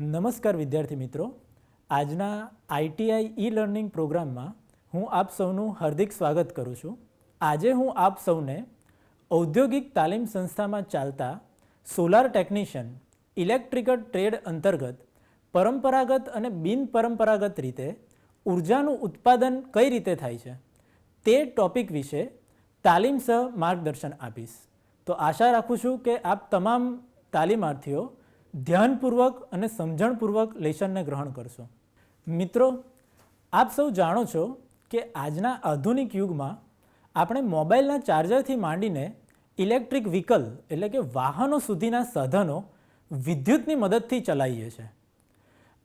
નમસ્કાર વિદ્યાર્થી મિત્રો, આજના આઈટીઆઈ ઈ લર્નિંગ પ્રોગ્રામમાં હું આપ સૌનું હાર્દિક સ્વાગત કરું છું. આજે હું આપ સૌને ઔદ્યોગિક તાલીમ સંસ્થામાં ચાલતા સોલાર ટેકનિશિયન ઇલેક્ટ્રિકલ ટ્રેડ અંતર્ગત પરંપરાગત અને બિનપરંપરાગત રીતે ઉર્જાનું ઉત્પાદન કઈ રીતે થાય છે તે ટોપિક વિશે તાલીમ સહ માર્ગદર્શન આપીશ. તો આશા રાખું છું કે આપ તમામ તાલીમાર્થીઓ ધ્યાનપૂર્વક અને સમજણપૂર્વક લેસનને ગ્રહણ કરશો. મિત્રો, આપ સૌ જાણો છો કે આજના આધુનિક યુગમાં આપણે મોબાઈલના ચાર્જરથી માંડીને ઇલેક્ટ્રિક વ્હીકલ એટલે કે વાહનો સુધીના સાધનો વિદ્યુતની મદદથી ચલાવીએ છીએ.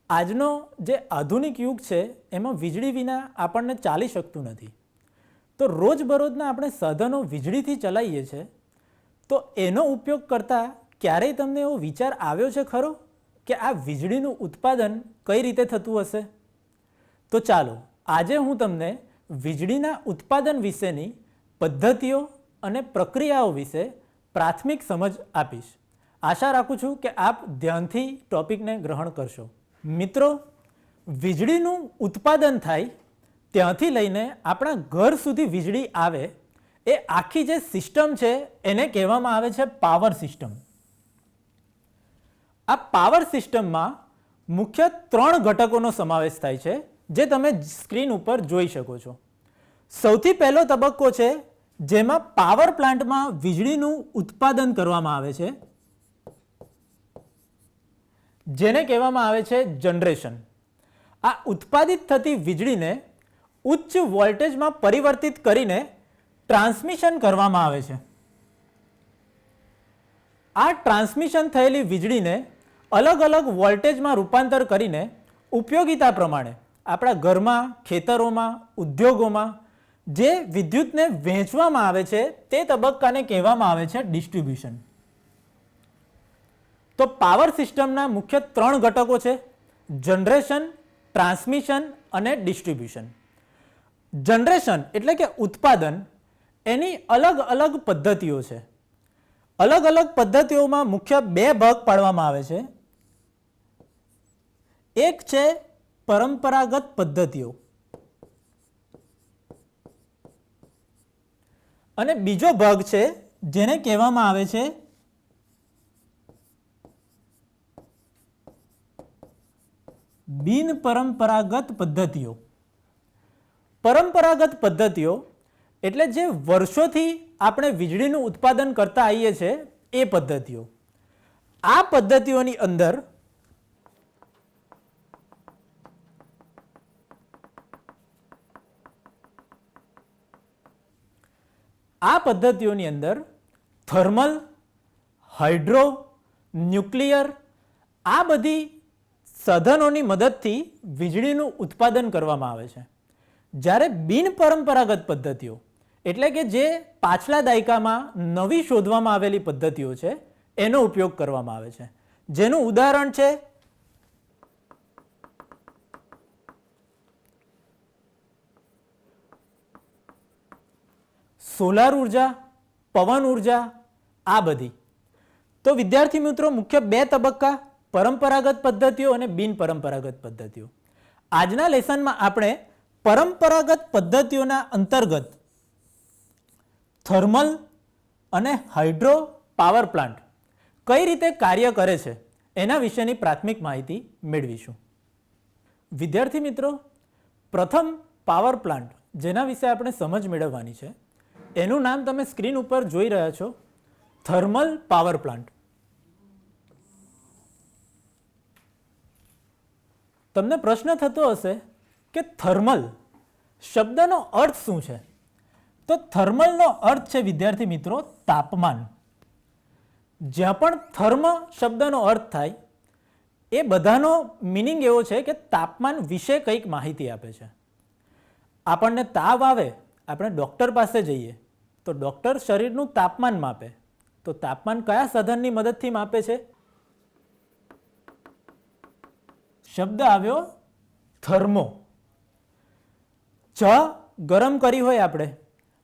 આજનો જે આધુનિક યુગ છે એમાં વીજળી વિના આપણને ચાલી શકતું નથી. તો રોજબરોજના આપણે સાધનો વીજળીથી ચલાવીએ છીએ, તો એનો ઉપયોગ કરતાં ક્યારેય તમને એવો વિચાર આવ્યો છે ખરો કે આ વીજળીનું ઉત્પાદન કઈ રીતે થતું હશે? તો ચાલો આજે હું તમને વીજળીના ઉત્પાદન વિશેની પદ્ધતિઓ અને પ્રક્રિયાઓ વિશે પ્રાથમિક સમજ આપીશ. આશા રાખું છું કે આપ ધ્યાનથી ટોપિકને ગ્રહણ કરશો. મિત્રો, વીજળીનું ઉત્પાદન થાય ત્યાંથી લઈને આપણા ઘર સુધી વીજળી આવે એ આખી જે સિસ્ટમ છે એને કહેવામાં આવે છે પાવર સિસ્ટમ. આ પાવર સિસ્ટમમાં મુખ્ય 3 ઘટકોનો સમાવેશ થાય છે જે તમે સ્ક્રીન ઉપર જોઈ શકો છો. સૌથી પહેલો તબક્કો છે જેમાં પાવર પ્લાન્ટમાં વીજળીનું ઉત્પાદન કરવામાં આવે છે, જેને કહેવામાં આવે છે જનરેશન. આ ઉત્પાદિત થતી વીજળીને ઉચ્ચ વોલ્ટેજમાં પરિવર્તિત કરીને ટ્રાન્સમિશન કરવામાં આવે છે. આ ટ્રાન્સમિશન થયેલી વીજળીને અલગ અલગ વોલ્ટેજમાં રૂપાંતર કરીને ઉપયોગિતા પ્રમાણે આપણા ઘરમાં, ખેતરોમાં, ઉદ્યોગોમાં જે વિદ્યુતને વહેંચવામાં આવે છે તે તબક્કાને કહેવામાં આવે છે ડિસ્ટ્રીબ્યુશન. તો પાવર સિસ્ટમના મુખ્ય 3 ઘટકો છે: જનરેશન, ટ્રાન્સમિશન અને ડિસ્ટ્રીબ્યુશન. જનરેશન એટલે કે ઉત્પાદન, એની અલગ અલગ પદ્ધતિઓ છે. અલગ અલગ પદ્ધતિઓમાં મુખ્ય 2 ભાગ પાડવામાં આવે છે. એક છે પરંપરાગત પદ્ધતિઓ અને બીજો ભાગ છે જેને કહેવામાં આવે છે બિનપરંપરાગત પદ્ધતિઓ. પરંપરાગત પદ્ધતિઓ એટલે જે વર્ષોથી આપણે વીજળીનું ઉત્પાદન કરતા આવીએ છીએ એ પદ્ધતિઓ. આ પદ્ધતિઓની અંદર થર્મલ, હાઇડ્રો, ન્યુક્લિયર આ બધી સાધનોની મદદથી વીજળીનું ઉત્પાદન કરવામાં આવે છે. જ્યારે બિનપરંપરાગત પદ્ધતિઓ એટલે કે જે પાછલા દાયકામાં નવી શોધવામાં આવેલી પદ્ધતિઓ છે એનો ઉપયોગ કરવામાં આવે છે. જેનું ઉદાહરણ છે સોલાર ઉર્જા, પવન ઉર્જા આ બધી. તો વિદ્યાર્થી મિત્રો, મુખ્ય 2 તબક્કા પરંપરાગત પદ્ધતિઓ અને બિનપરંપરાગત પદ્ધતિઓ. આજના લેસનમાં આપણે પરંપરાગત પદ્ધતિઓના અંતર્ગત થર્મલ અને હાઇડ્રો પાવર પ્લાન્ટ કઈ રીતે કાર્ય કરે છે એના વિશેની પ્રાથમિક માહિતી મેળવીશું. વિદ્યાર્થી મિત્રો, પ્રથમ પાવર પ્લાન્ટ જેના વિશે આપણે સમજ મેળવવાની છે એનું નામ તમે સ્ક્રીન ઉપર જોઈ રહ્યા છો, થર્મલ પાવર પ્લાન્ટ. તમને પ્રશ્ન થતો હશે કે થર્મલ શબ્દનો અર્થ શું છે? તો થર્મલનો અર્થ છે વિદ્યાર્થી મિત્રો તાપમાન. જ્યાં પણ થર્મ શબ્દનો અર્થ થાય એ બધાનો મિનિંગ એવો છે કે તાપમાન વિશે કંઈક માહિતી આપે છે. આપણને તાવ આવે, આપણે ડૉક્ટર પાસે જઈએ તો ડૉક્ટર શરીરનું તાપમાન માપે. તો તાપમાન કયા સાધનની મદદથી માપે છે? શબ્દ આવ્યો થર્મો. ચા ગરમ કરી હોય આપણે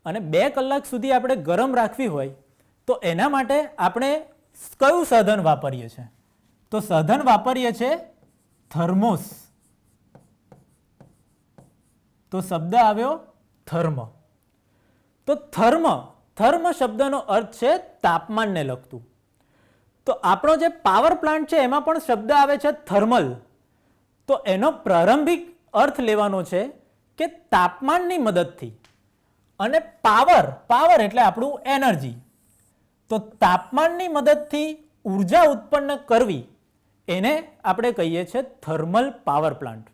અને 2 કલાક સુધી આપણે ગરમ રાખવી હોય તો એના માટે આપણે કયું સાધન વાપરીએ છીએ? તો સાધન વાપરીએ છીએ થર્મોસ, તો શબ્દ આવ્યો થર્મ. તો થર્મ શબ્દનો અર્થ છે તાપમાનને લગતું. તો આપણો જે પાવર પ્લાન્ટ છે એમાં પણ શબ્દ આવે છે થર્મલ. તો એનો પ્રારંભિક અર્થ લેવાનો છે કે તાપમાનની મદદથી, અને પાવર એટલે આપણું એનર્જી. તો તાપમાનની મદદથી ઉર્જા ઉત્પન્ન કરવી એને આપણે કહીએ છીએ thermal power plant.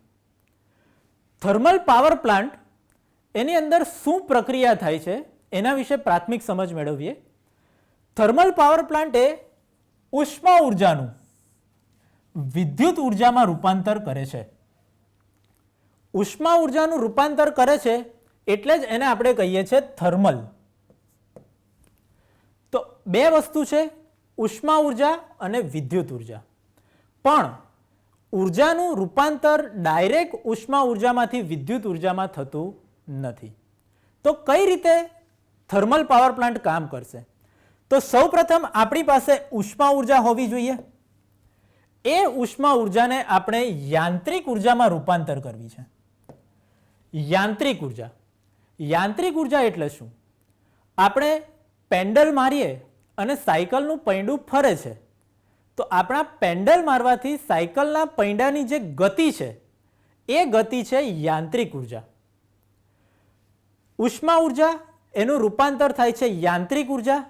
Thermal power plant એની અંદર શું પ્રક્રિયા થાય છે એના વિશે પ્રાથમિક સમજ મેળવીએ. થર્મલ પાવર પ્લાન્ટ એ ઉષ્મા ઉર્જાનું વિદ્યુત ઉર્જામાં રૂપાંતર કરે છે. ઉષ્મા ઉર્જાનું રૂપાંતર કરે છે એટલે જ એને આપણે કહીએ છીએ થર્મલ. તો બે વસ્તુ છે, ઉષ્મા ઉર્જા અને વિદ્યુત ઉર્જા. પણ ઉર્જાનું રૂપાંતર ડાયરેક્ટ ઉષ્મા ઉર્જામાંથી વિદ્યુત ઉર્જામાં થતું નથી. તો કઈ રીતે થર્મલ પાવર પ્લાન્ટ કામ કરશે? તો સૌપ્રથમ આપણી પાસે ઉષ્મા ઉર્જા હોવી જોઈએ. એ ઉષ્મા ઉર્જાને આપણે યાંત્રિક ઉર્જામાં રૂપાંતર કરવી છે. યાંત્રિક ઉર્જા એટલે શું? આપણે પેન્ડલ મારીએ અને સાયકલનું પૈંડું ફરે છે, તો આપણા પેન્ડલ મારવાથી સાયકલના પૈંડાની જે ગતિ છે એ ગતિ છે યાંત્રિક ઉર્જા. ઉષ્મા ઉર્જા એનું રૂપાંતર થાય છે યાંત્રિક ઉર્જા,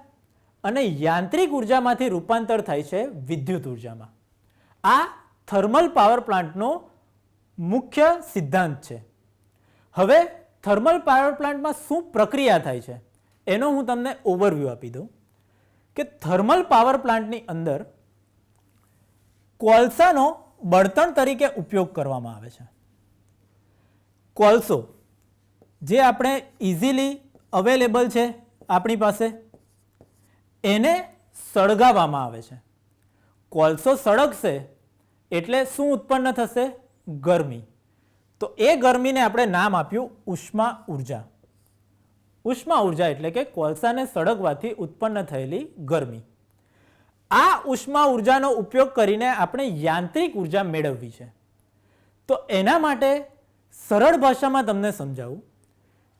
અને યાંત્રિક ઉર્જામાંથી રૂપાંતર થાય છે વિદ્યુત ઉર્જામાં. આ થર્મલ પાવર પ્લાન્ટનો મુખ્ય સિદ્ધાંત છે. હવે થર્મલ પાવર પ્લાન્ટમાં શું પ્રક્રિયા થાય છે એનો હું તમને ઓવરવ્યૂ આપી દઉં કે થર્મલ પાવર પ્લાન્ટની અંદર કોલસાનો બળતણ તરીકે ઉપયોગ કરવામાં આવે છે. કોલસો જે આપણે ઇઝીલી અવેલેબલ છે આપણી પાસે, એને સળગાવવામાં આવે છે. કોલસો સળગશે એટલે શું ઉત્પન્ન થશે? ગરમી. તો એ ગરમીને આપણે નામ આપ્યું ઉષ્મા ઉર્જા. ઉષ્મા ઉર્જા એટલે કે કોલસાને સળગવાથી ઉત્પન્ન થયેલી ગરમી. આ ઉષ્મા ઉર્જાનો ઉપયોગ કરીને આપણે યાંત્રિક ઉર્જા મેળવવી છે. તો એના માટે સરળ ભાષામાં તમને સમજાવું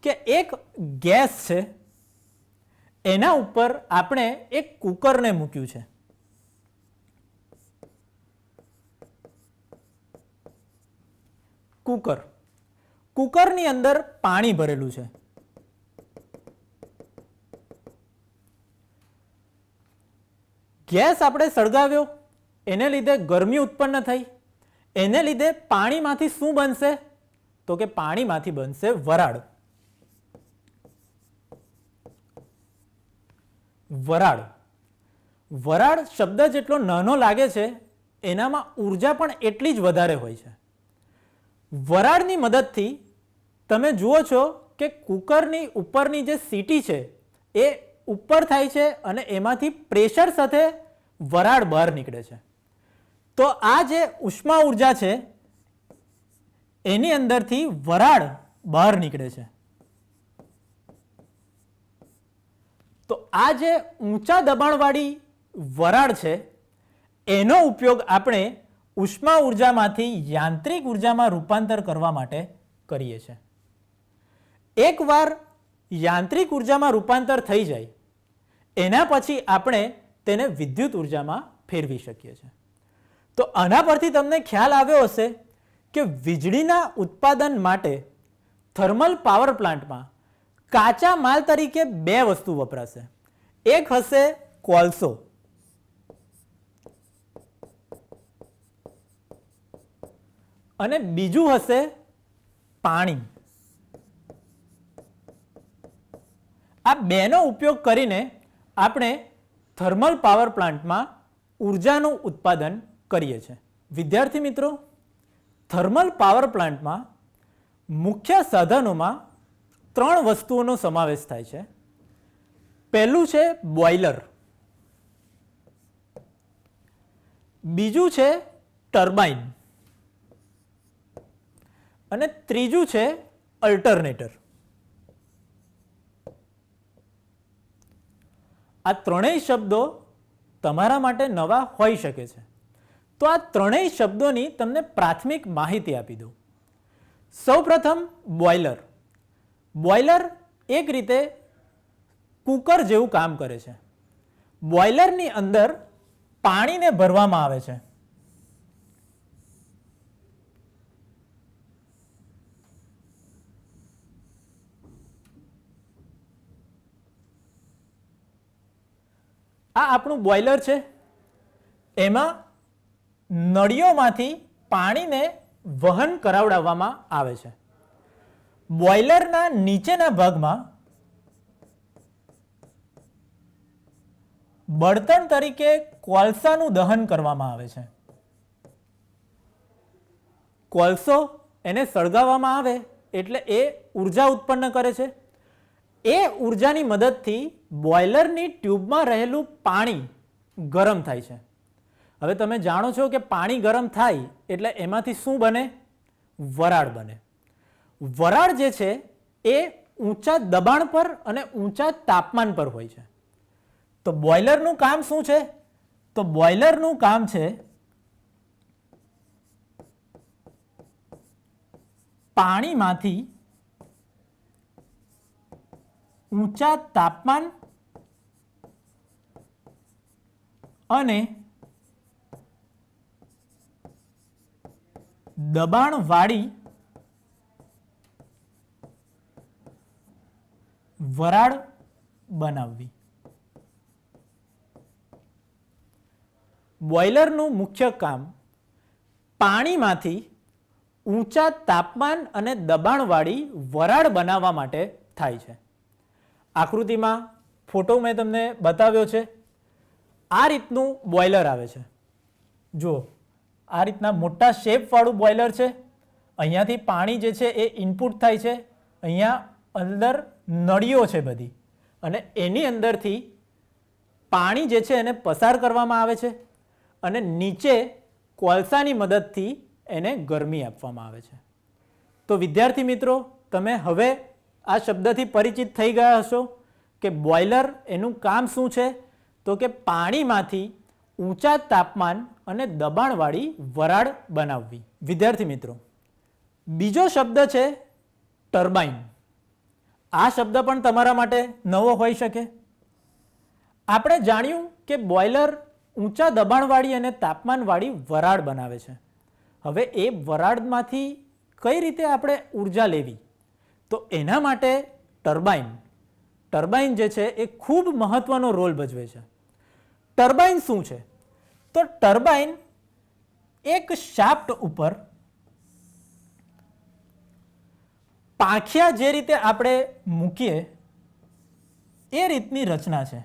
કે એક ગેસ છે, એના ઉપર આપણે એક કુકરને મૂક્યું છે. કુકરની અંદર પાણી ભરેલું છે. ગેસ આપણે સળગાવ્યો, એને લીધે ગરમી ઉત્પન્ન થઈ, એને લીધે પાણીમાંથી શું બનશે? તો કે પાણીમાંથી બનશે વરાળ. વરાળ શબ્દ જેટલો નાનો લાગે છે એનામાં ઉર્જા પણ એટલી જ વધારે હોય છે. વરાળની મદદથી તમે જુઓ છો કે કુકરની ઉપરની જે સીટી છે એ ઉપર થાય છે અને એમાંથી પ્રેશર સાથે વરાળ બહાર નીકળે છે. તો આ જે ઉષ્મા ઉર્જા છે એની અંદરથી વરાળ બહાર નીકળે છે. તો આ જે ઊંચા દબાણવાળી વરાળ છે એનો ઉપયોગ આપણે ઉષ્મા ઉર્જામાંથી યાંત્રિક ઉર્જામાં રૂપાંતર કરવા માટે કરીએ છીએ. એકવાર યાંત્રિક ઉર્જામાં રૂપાંતર થઈ જાય એના પછી આપણે તેને વિદ્યુત ઉર્જામાં ફેરવી શકીએ છીએ. તો આના પરથી તમને ખ્યાલ આવ્યો હશે કે વીજળીના ઉત્પાદન માટે થર્મલ પાવર પ્લાન્ટમાં કાચા માલ તરીકે બે વસ્તુ વપરાશે. એક હશે કોલસો અને બીજું હશે પાણી. આ બેનો ઉપયોગ કરીને આપણે થર્મલ પાવર પ્લાન્ટમાં ઉર્જાનું ઉત્પાદન કરીએ છીએ. વિદ્યાર્થી મિત્રો, થર્મલ પાવર પ્લાન્ટમાં મુખ્ય સાધનોમાં ત્રણ વસ્તુઓનો સમાવેશ થાય છે. પહેલું છે બોઇલર, બીજું છે ટર્બાઇન અને ત્રીજું છે અલ્ટરનેટર. આ ત્રણેય શબ્દો તમારા માટે નવા હોઈ શકે છે, તો આ ત્રણેય શબ્દોની તમને પ્રાથમિક માહિતી આપી દઉં. સૌપ્રથમ બોઇલર. બોઇલર એક રીતે કુકર જેવું કામ કરે છે. બોઇલરની અંદર પાણીને ભરવામાં આવે છે. આ આપણું બોઇલર છે. એમાં નળીઓમાંથી પાણીને વહન કરાવડાવવામાં આવે છે. બોઇલરના નીચેના ભાગમાં બળતણ તરીકે કોલસાનું દહન કરવામાં આવે છે. કોલસો એને સળગાવવામાં આવે એટલે એ ઉર્જા ઉત્પન્ન કરે છે. એ ઉર્જાની મદદથી બોઇલરની ટ્યુબમાં રહેલું પાણી ગરમ થાય છે. હવે તમે જાણો છો કે પાણી ગરમ થાય એટલે એમાંથી શું બને? વરાળ બને. વરાળ જે છે એ ઊંચા દબાણ પર અને ઊંચા તાપમાન પર હોય છે. તો બોઇલરનું કામ શું છે? તો બોઇલરનું કામ છે પાણીમાંથી ઊંચા તાપમાન અને દબાણવાળી વરાળ બનાવવી. બોઇલરનું મુખ્ય કામ પાણીમાંથી ઊંચા તાપમાન અને દબાણવાળી વરાળ બનાવવા માટે થાય છે. આકૃતિમાં ફોટો મેં તમને બતાવ્યો છે. આ રીતનું બોઇલર આવે છે. જુઓ, આ રીતના મોટા શેપવાળું બોઇલર છે. અહીંયાથી પાણી જે છે એ ઇનપુટ થાય છે. અહીંયા અંદર નળીઓ છે બધી, અને એની અંદરથી પાણી જે છે એને પસાર કરવામાં આવે છે અને નીચે કોલસાની મદદથી એને ગરમી આપવામાં આવે છે. તો વિદ્યાર્થી મિત્રો, તમે હવે આ શબ્દથી પરિચિત થઈ ગયા હશો કે બોઇલર એનું કામ શું છે. તો કે પાણીમાંથી ઊંચા તાપમાન અને દબાણવાળી વરાળ બનાવવી. વિદ્યાર્થી મિત્રો, બીજો શબ્દ છે ટર્બાઇન. આ શબ્દ પણ તમારા માટે નવો હોઈ શકે. આપણે જાણ્યું કે બોઇલર ઊંચા દબાણવાળી અને તાપમાનવાળી વરાળ બનાવે છે. હવે એ વરાળમાંથી કઈ રીતે આપણે ઉર્જા લેવી? તો એના માટે ટર્બાઇન જે છે એ ખૂબ મહત્વનો રોલ ભજવે છે. ટર્બાઇન શું છે? તો ટર્બાઇન એક શાફ્ટ ઉપર પાંખિયા જે રીતે આપણે મૂકીએ એ રીતની રચના છે.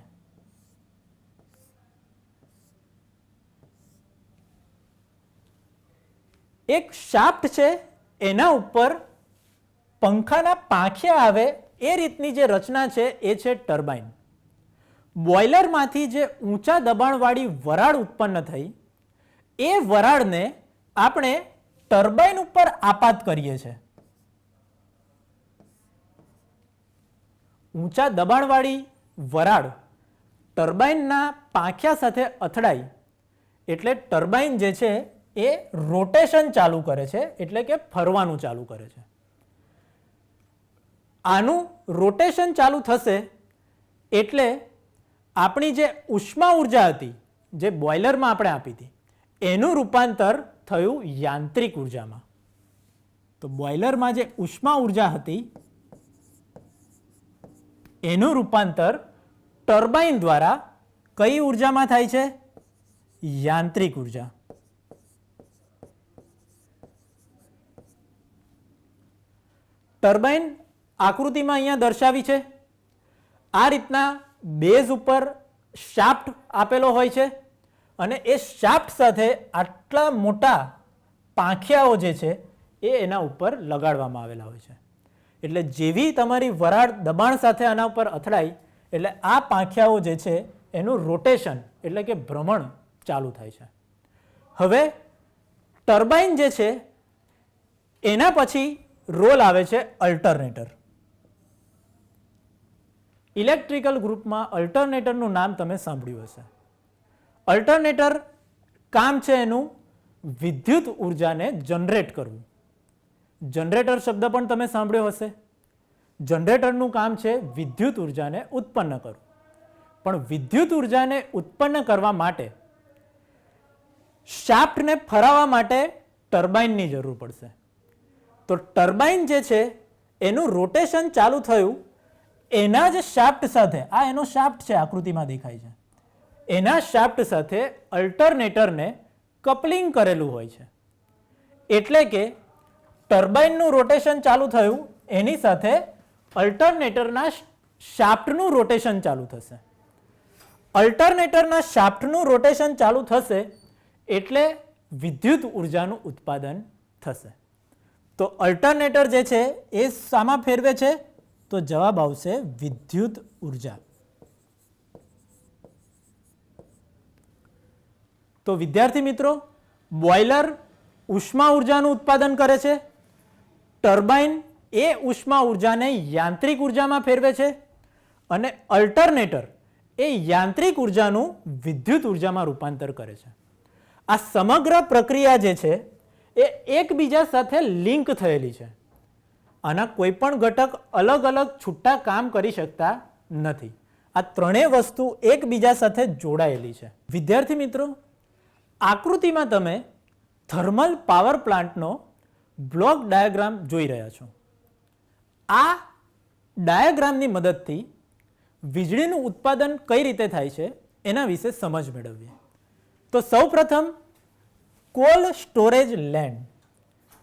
એક શાફ્ટ છે, એના ઉપર પંખાના પાંખિયા આવે એ રીતની જે રચના છે એ છે ટર્બાઇન. બોઇલરમાંથી જે ઊંચા દબાણવાળી વરાળ ઉત્પન્ન થઈ એ વરાળને આપણે ટર્બાઇન ઉપર આપાત કરીએ છીએ. ઊંચા દબાણવાળી વરાળ ટર્બાઇનના પાંખિયા સાથે અથડાય એટલે ટર્બાઇન જે છે એ રોટેશન ચાલુ કરે છે, એટલે કે ફરવાનું ચાલુ કરે છે. આનું રોટેશન ચાલુ થશે એટલે આપણી જે ઉષ્મા ઉર્જા હતી જે બોઇલરમાં આપણે આપી હતી એનું રૂપાંતર થયું યાંત્રિક ઉર્જામાં. તો બોઇલરમાં જે ઉષ્મા ઉર્જા હતી એનું રૂપાંતર ટર્બાઇન દ્વારા કઈ ઉર્જામાં થાય છે? યાંત્રિક ઉર્જા. ટર્બાઇન આકૃતિમાં અહીંયા દર્શાવી છે. આ રીતના બેઝ ઉપર શાફ્ટ આપેલો હોય છે અને એ શાફ્ટ સાથે આટલા મોટા પાંખિયાઓ જે છે એ એના ઉપર લગાડવામાં આવેલા હોય છે. એટલે જેવી તમારી વરાળ દબાણ સાથે આના ઉપર અથડાય એટલે આ પાંખિયાઓ જે છે એનું રોટેશન એટલે કે ભ્રમણ ચાલુ થાય છે. હવે ટર્બાઇન જે છે એના પછી રોલ આવે છે અલ્ટરનેટર. ઇલેક્ટ્રિકલ ગ્રુપમાં અલ્ટરનેટરનું નામ તમે સાંભળ્યું હશે. અલ્ટરનેટર કામ છે એનું વિદ્યુત ઉર્જાને જનરેટ કરવું. જનરેટર શબ્દ પણ તમે સાંભળ્યો હશે. જનરેટરનું કામ છે વિદ્યુત ઉર્જાને ઉત્પન્ન કરવું. પણ વિદ્યુત ઉર્જાને ઉત્પન્ન કરવા માટે શાફ્ટને ફરાવવા માટે ટર્બાઇનની જરૂર પડશે. તો ટર્બાઇન જે છે એનું રોટેશન ચાલુ થયું એના જ શાફ્ટ સાથે, આ એનો શાફ્ટ છે, આકૃતિમાં દેખાય છે, એના શાફ્ટ સાથે અલ્ટરનેટરને કપલિંગ કરેલું હોય છે. એટલે કે ટર્બાઇનનું રોટેશન ચાલુ થયું એની સાથે અલ્ટરનેટરના શાફ્ટનું રોટેશન ચાલુ થશે. અલ્ટરનેટરના શાફ્ટનું રોટેશન ચાલુ થશે એટલે વિદ્યુત ઉર્જાનું ઉત્પાદન થશે. તો અલ્ટરનેટર જે છે એ શામાં ફેરવે છે? તો જવાબ આવશે વિદ્યુત ઉર્જા. તો વિદ્યાર્થી મિત્રો, બોઇલર ઉષ્મા ઉર્જાનું ઉત્પાદન કરે છે, ટર્બાઇન એ ઉષ્મા ઉર્જાને યાંત્રિક ઉર્જામાં ફેરવે છે અને અલ્ટરનેટર એ યાંત્રિક ઉર્જાનું વિદ્યુત ઉર્જામાં રૂપાંતર કરે છે. આ સમગ્ર પ્રક્રિયા જે છે એ એકબીજા સાથે લિંક થયેલી છે. આના કોઈ પણ ઘટક અલગ અલગ છૂટા કામ કરી શકતા નથી. આ ત્રણેય વસ્તુ એકબીજા સાથે જોડાયેલી છે. વિદ્યાર્થી મિત્રો, આકૃતિમાં તમે થર્મલ પાવર પ્લાન્ટનો બ્લોક ડાયાગ્રામ જોઈ રહ્યા છો. આ ડાયાગ્રામની મદદથી વીજળીનું ઉત્પાદન કઈ રીતે થાય છે એના વિશે સમજ મેળવીએ. તો સૌપ્રથમ કોલ સ્ટોરેજ લેન્ડ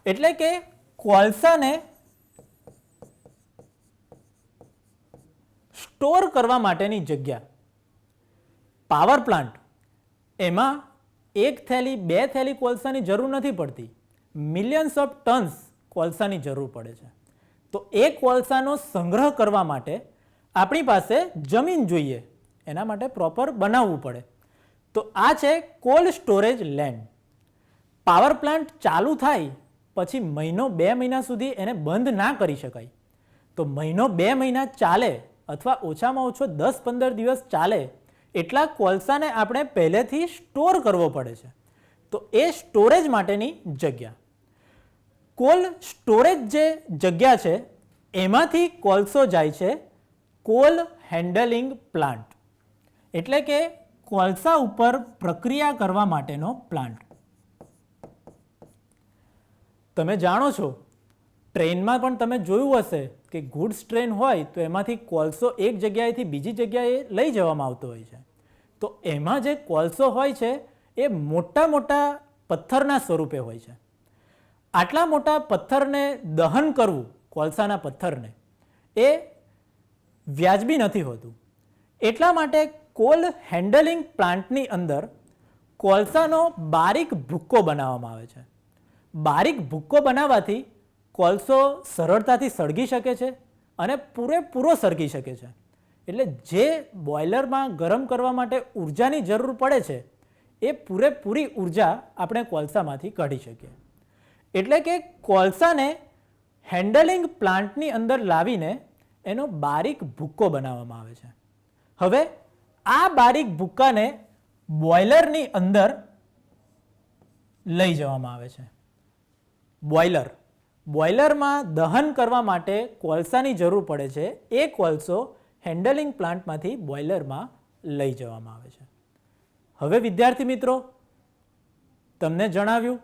એટલે કે કોલસાને સ્ટોર કરવા માટેની જગ્યા. પાવર પ્લાન્ટ એમાં એક થેલી બે થેલી કોલસાની જરૂર નથી પડતી, મિલિયન્સ ઓફ ટન્સ કોલસાની જરૂર પડે છે. તો એ કોલસાનો સંગ્રહ કરવા માટે આપણી પાસે જમીન જોઈએ, એના માટે પ્રોપર બનાવવું પડે. તો આ છે cold storage land. Power plant ચાલુ થાય પછી મહિનો બે મહિના સુધી એને બંધ ના કરી શકાય. તો મહિનો બે મહિના ચાલે અથવા ઓછામાં ઓછો 10-15 દિવસ ચાલે એટલા કોલસાને આપણે પહેલેથી સ્ટોર કરવો પડે છે. તો એ સ્ટોરેજ માટેની જગ્યા. કોલ સ્ટોરેજ જે જગ્યા છે એમાંથી કોલસો જાય છે કોલ હેન્ડલિંગ પ્લાન્ટ એટલે કે કોલસા ઉપર પ્રક્રિયા કરવા માટેનો પ્લાન્ટ. તમે જાણો છો, ટ્રેનમાં પણ તમે જોયું હશે કે ગુડ્સ ટ્રેન હોય તો એમાંથી કોલસો એક જગ્યાએથી બીજી જગ્યાએ લઈ જવામાં આવતો હોય છે. તો એમાં જે કોલસો હોય છે એ મોટા મોટા પથ્થરના સ્વરૂપે હોય છે. આટલા મોટા પથ્થરને દહન કરવું, કોલસાના પથ્થરને, એ વ્યાજબી નથી હોતું. એટલા માટે કોલ હેન્ડલિંગ પ્લાન્ટની અંદર કોલસાનો બારીક ભૂક્કો બનાવવામાં આવે છે. બારીક ભૂક્કો બનાવવાથી કોલસો સરળતાથી સળગી શકે છે અને પૂરેપૂરો સળગી શકે છે. એટલે જે બોઇલરમાં ગરમ કરવા માટે ઉર્જાની જરૂર પડે છે એ પૂરેપૂરી ઉર્જા આપણે કોલસામાંથી કાઢી શકીએ. એટલે કે કોલસાને હેન્ડલિંગ પ્લાન્ટની અંદર લાવીને એનો બારીક ભૂક્કો બનાવવામાં આવે છે. હવે આ બારીક ભૂક્કાને બોઇલરની અંદર લઈ જવામાં આવે છે. બોઇલરમાં દહન કરવા માટે કોલસાની જરૂર પડે છે. એ કોલસો હેન્ડલિંગ પ્લાન્ટમાંથી બોઇલરમાં લઈ જવામાં આવે છે. હવે વિદ્યાર્થી મિત્રો, તમને જણાવ્યું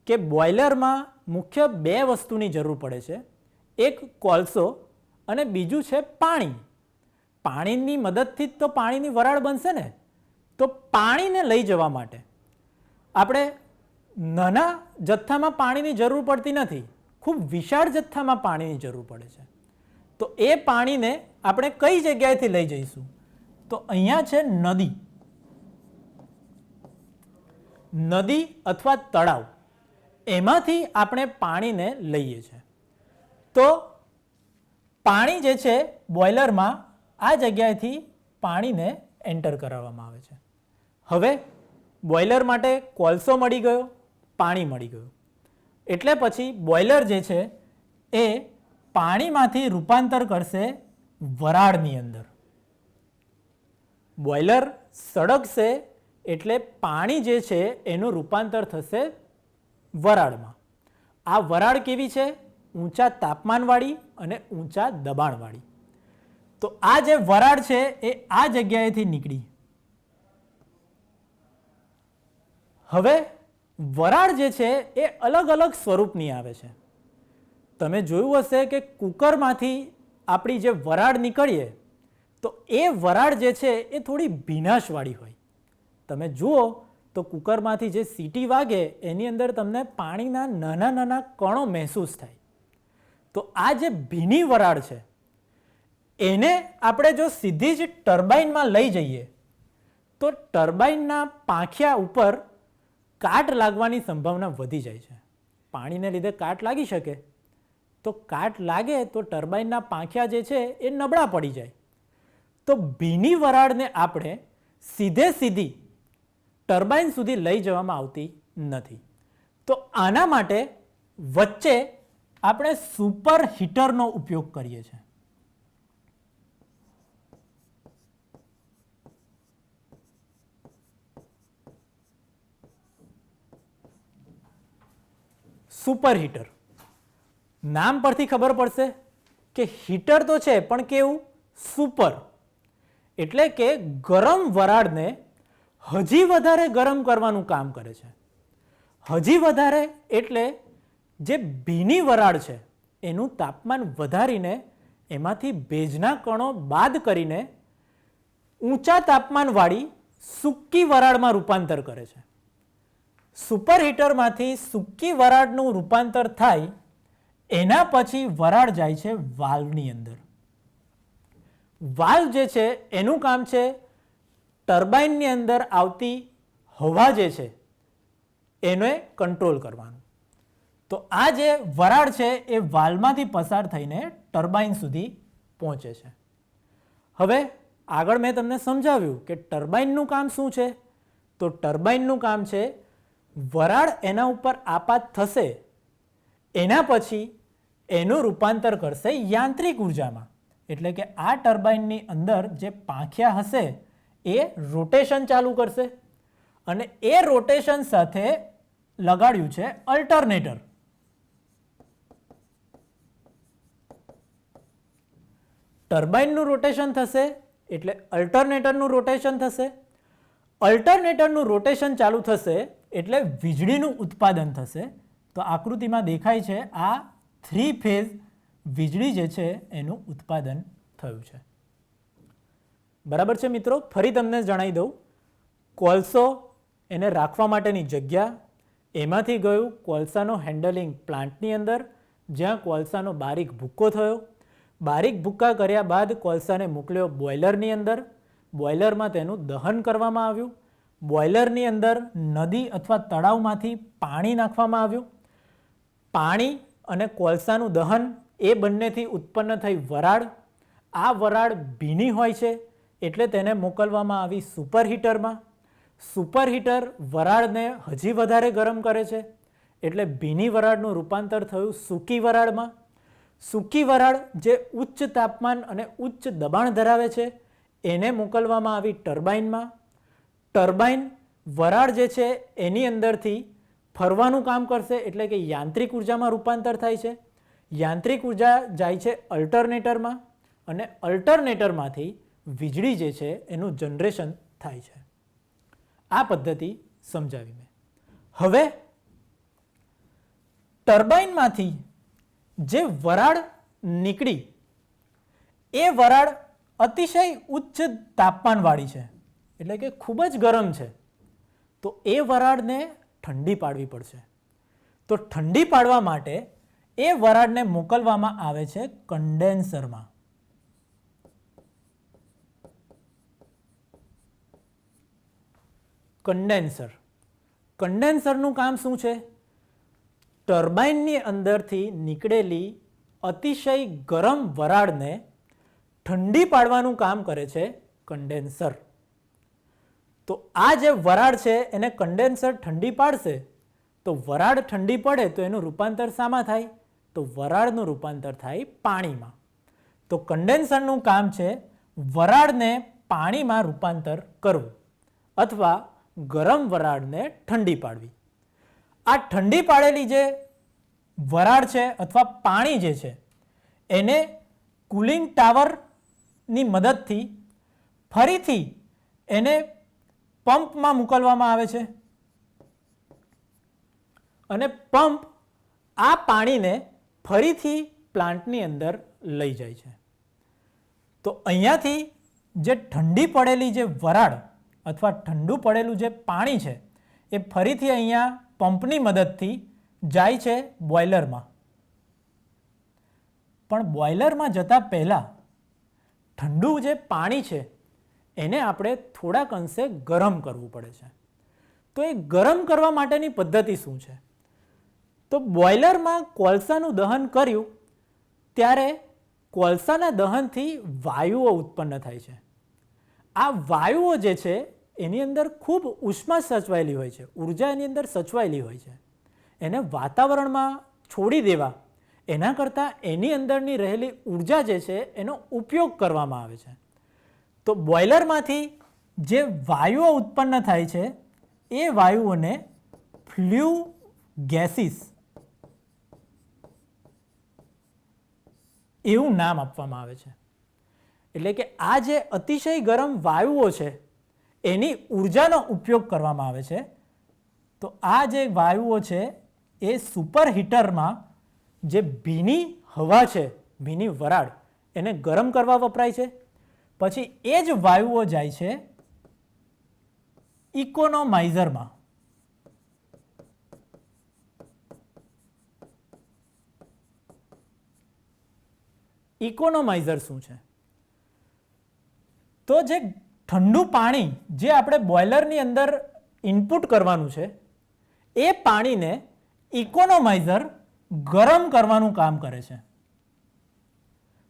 કે બોઇલરમાં મુખ્ય બે વસ્તુની જરૂર પડે છે. એક કોલસો અને બીજું છે પાણી. પાણીની મદદથી જ તો પાણીની વરાળ બનશે ને. તો પાણીને લઈ જવા માટે આપણે નાના જથ્થામાં પાણીની જરૂર પડતી નથી, ખૂબ વિશાળ જથ્થામાં પાણીની જરૂર પડે છે. તો એ પાણીને આપણે કઈ જગ્યાએથી લઈ જઈશું? તો અહીંયા છે નદી. નદી અથવા તળાવ, એમાંથી આપણે પાણીને લઈએ છીએ. તો પાણી જે છે બોઇલરમાં આ જગ્યાએથી પાણીને એન્ટર કરાવવામાં આવે છે. હવે બોઇલર માટે કોલસો મળી ગયો, પાણી મળી ગયું. એટલે પછી બોઇલર જે છે એ પાણીમાંથી રૂપાંતર કરશે વરાળની અંદર. બોઇલર સળગશે એટલે પાણી જે છે એનું રૂપાંતર થશે વરાળમાં. આ વરાળ કેવી છે? ઊંચા તાપમાનવાળી અને ઊંચા દબાણવાળી. તો આ જે વરાળ છે એ આ જગ્યાએથી નીકળી. હવે વરાળ જે છે એ અલગ અલગ સ્વરૂપની આવે છે. તમે જોયું હશે કે કુકરમાંથી આપણી જે વરાળ નીકળીએ તો એ વરાળ જે છે એ થોડી ભીનાશવાળી હોય. તમે જુઓ તો કુકરમાંથી જે સીટી વાગે એની અંદર તમને પાણીના નાના નાના કણો મહેસૂસ થાય. તો આ જે ભીની વરાળ છે એને આપણે જો સીધી જ ટર્બાઇનમાં લઈ જઈએ તો ટર્બાઇનના પાંખિયા ઉપર કાટ લાગવાની સંભાવના વધી જાય છે. પાણીને લીધે કાટ લાગી શકે, તો કાટ લાગે તો ટર્બાઇનના પાંખિયા જે છે એ નબળા પડી જાય. તો ભીની વરાળને આપણે સીધી ટર્બાઇન સુધી લઈ જવામાં આવતી નથી. તો આના માટે વચ્ચે આપણે સુપર હીટરનો ઉપયોગ કરીએ છીએ. સુપર હીટર નામ પરથી ખબર પડશે કે હીટર તો છે પણ કેવું? સુપર. એટલે કે ગરમ વરાળને હજી વધારે ગરમ કરવાનું કામ કરે છે. હજી વધારે એટલે જે ભીની વરાળ છે એનું તાપમાન વધારીને એમાંથી ભેજના કણો બાદ કરીને ઊંચા તાપમાનવાળી સૂકી વરાળમાં રૂપાંતર કરે છે. સુપર હીટરમાંથી સૂકી વરાળનું રૂપાંતર થાય એના પછી વરાળ જાય છે વાલ્વની અંદર. વાલ્વ જે છે એનું કામ છે ટર્બાઇનની અંદર આવતી હવા જે છે એને કંટ્રોલ કરવાનું. તો આ જે વરાળ છે એ વાલ્વમાંથી પસાર થઈને ટર્બાઇન સુધી પહોંચે છે. હવે આગળ મેં તમને સમજાવ્યું કે ટર્બાઇનનું કામ શું છે. તો ટર્બાઇનનું કામ છે વરાળ એના ઉપર આપાત થશે એના પછી એનું રૂપાંતર કરશે યાંત્રિક ઉર્જામાં. એટલે કે આ ટર્બાઇનની અંદર જે પાંખિયા હશે એ રોટેશન ચાલુ કરશે અને એ રોટેશન સાથે લગાડ્યું છે અલ્ટરનેટર. ટર્બાઇનનું રોટેશન થશે એટલે અલ્ટરનેટરનું રોટેશન થશે. અલ્ટરનેટરનું રોટેશન ચાલુ થશે એટલે વીજળીનું ઉત્પાદન થશે. તો આકૃતિમાં દેખાય છે આ 3 ફેઝ વીજળી જે છે એનું ઉત્પાદન થયું છે. બરાબર છે મિત્રો. ફરી તમને જણાવી દઉં, કોલસો એને રાખવા માટેની જગ્યા, એમાંથી ગયું કોલસાનો હેન્ડલિંગ પ્લાન્ટની અંદર જ્યાં કોલસાનો બારીક ભૂક્કો થયો. બારીક ભૂક્કા કર્યા બાદ કોલસાને મોકલ્યો બોઇલરની અંદર. બોઇલરમાં તેનું દહન કરવામાં આવ્યું. બોઇલરની અંદર નદી અથવા તળાવમાંથી પાણી નાખવામાં આવ્યું. પાણી અને કોલસાનું દહન એ બંનેથી ઉત્પન્ન થઈ વરાળ. આ વરાળ ભીની હોય છે એટલે તેને મોકલવામાં આવી સુપર હીટરમાં. સુપર હીટર વરાળને હજી વધારે ગરમ કરે છે એટલે ભીની વરાળનું રૂપાંતર થયું સૂકી વરાળમાં. સૂકી વરાળ જે ઉચ્ચ તાપમાન અને ઉચ્ચ દબાણ ધરાવે છે એને મોકલવામાં આવી ટર્બાઇનમાં. ટર્બાઇન વરાળ જે છે એની અંદરથી ફરવાનું કામ કરશે એટલે કે યાંત્રિક ઉર્જામાં રૂપાંતર થાય છે. યાંત્રિક ઉર્જા જાય છે અલ્ટરનેટરમાં અને અલ્ટરનેટરમાંથી વીજળી જે છે એનું જનરેશન થાય છે. આ પદ્ધતિ સમજાવી મેં. હવે ટર્બાઇનમાંથી જે વરાળ નીકળી એ વરાળ અતિશય ઉચ્ચ તાપમાનવાળી છે એટલે કે ખૂબ જ ગરમ છે. તો એ વરાળને ઠંડી પાડવી પડશે. તો ઠંડી પાડવા માટે એ વરાળને મોકલવામાં આવે છે કન્ડેન્સરમાં. કન્ડેન્સર. કન્ડેન્સરનું કામ શું છે? ટર્બાઇનની અંદરથી નીકળેલી અતિશય ગરમ વરાળને ઠંડી પાડવાનું કામ કરે છે કન્ડેન્સર. તો આ જે વરાળ છે એને કન્ડેન્સર ઠંડી પાડશે. તો વરાળ ઠંડી પડે તો એનું રૂપાંતર શામાં થાય? તો વરાળનું રૂપાંતર થાય પાણીમાં. તો કન્ડેન્સરનું કામ છે વરાળને પાણીમાં રૂપાંતર કરવું અથવા ગરમ વરાળને ઠંડી પાડવી. આ ઠંડી પાડેલી જે વરાળ છે અથવા પાણી જે છે એને કુલિંગ ટાવરની મદદથી ફરીથી એને પંપમાં મોકલવામાં આવે છે અને પંપ આ પાણીને ફરીથી પ્લાન્ટની અંદર લઈ જાય છે. તો અહીંયાથી જે ઠંડી પડેલી જે વરાળ અથવા ઠંડુ પડેલું જે પાણી છે એ ફરીથી અહીંયા પંપની મદદથી જાય છે બોઇલરમાં. પણ બોઇલરમાં જતાં પહેલાં ઠંડુ જે પાણી છે એને આપણે થોડાક અંશે ગરમ કરવું પડે છે. તો એ ગરમ કરવા માટેની પદ્ધતિ શું છે? તો બોઇલરમાં કોલસાનું દહન કર્યું ત્યારે કોલસાના દહનથી વાયુઓ ઉત્પન્ન થાય છે. આ વાયુઓ જે છે એની અંદર ખૂબ ઉષ્મા સચવાયેલી હોય છે, ઉર્જા એની અંદર સચવાયેલી હોય છે. એને વાતાવરણમાં છોડી દેવા એના કરતાં એની અંદરની રહેલી ઉર્જા જે છે એનો ઉપયોગ કરવામાં આવે છે. તો બોઇલરમાંથી જે વાયુઓ ઉત્પન્ન થાય છે એ વાયુઓને ફ્લ્યુ ગેસીસ એવું નામ આપવામાં આવે છે. એટલે કે આ જે અતિશય ગરમ વાયુઓ છે એની ઉર્જાનો ઉપયોગ કરવામાં આવે છે. તો આ જે વાયુઓ છે એ સુપર હીટરમાં જે ભીની હવા છે, ભીની વરાળ, એને ગરમ કરવા વપરાય છે. પછી એ જ વાયુઓ જાય છે ઇકોનોમાઇઝરમાં. ઇકોનોમાઇઝર શું છે? તો જે ઠંડુ પાણી જે આપણે બોઇલરની અંદર ઇનપુટ કરવાનું છે એ પાણીને ઇકોનોમાઇઝર ગરમ કરવાનું કામ કરે છે.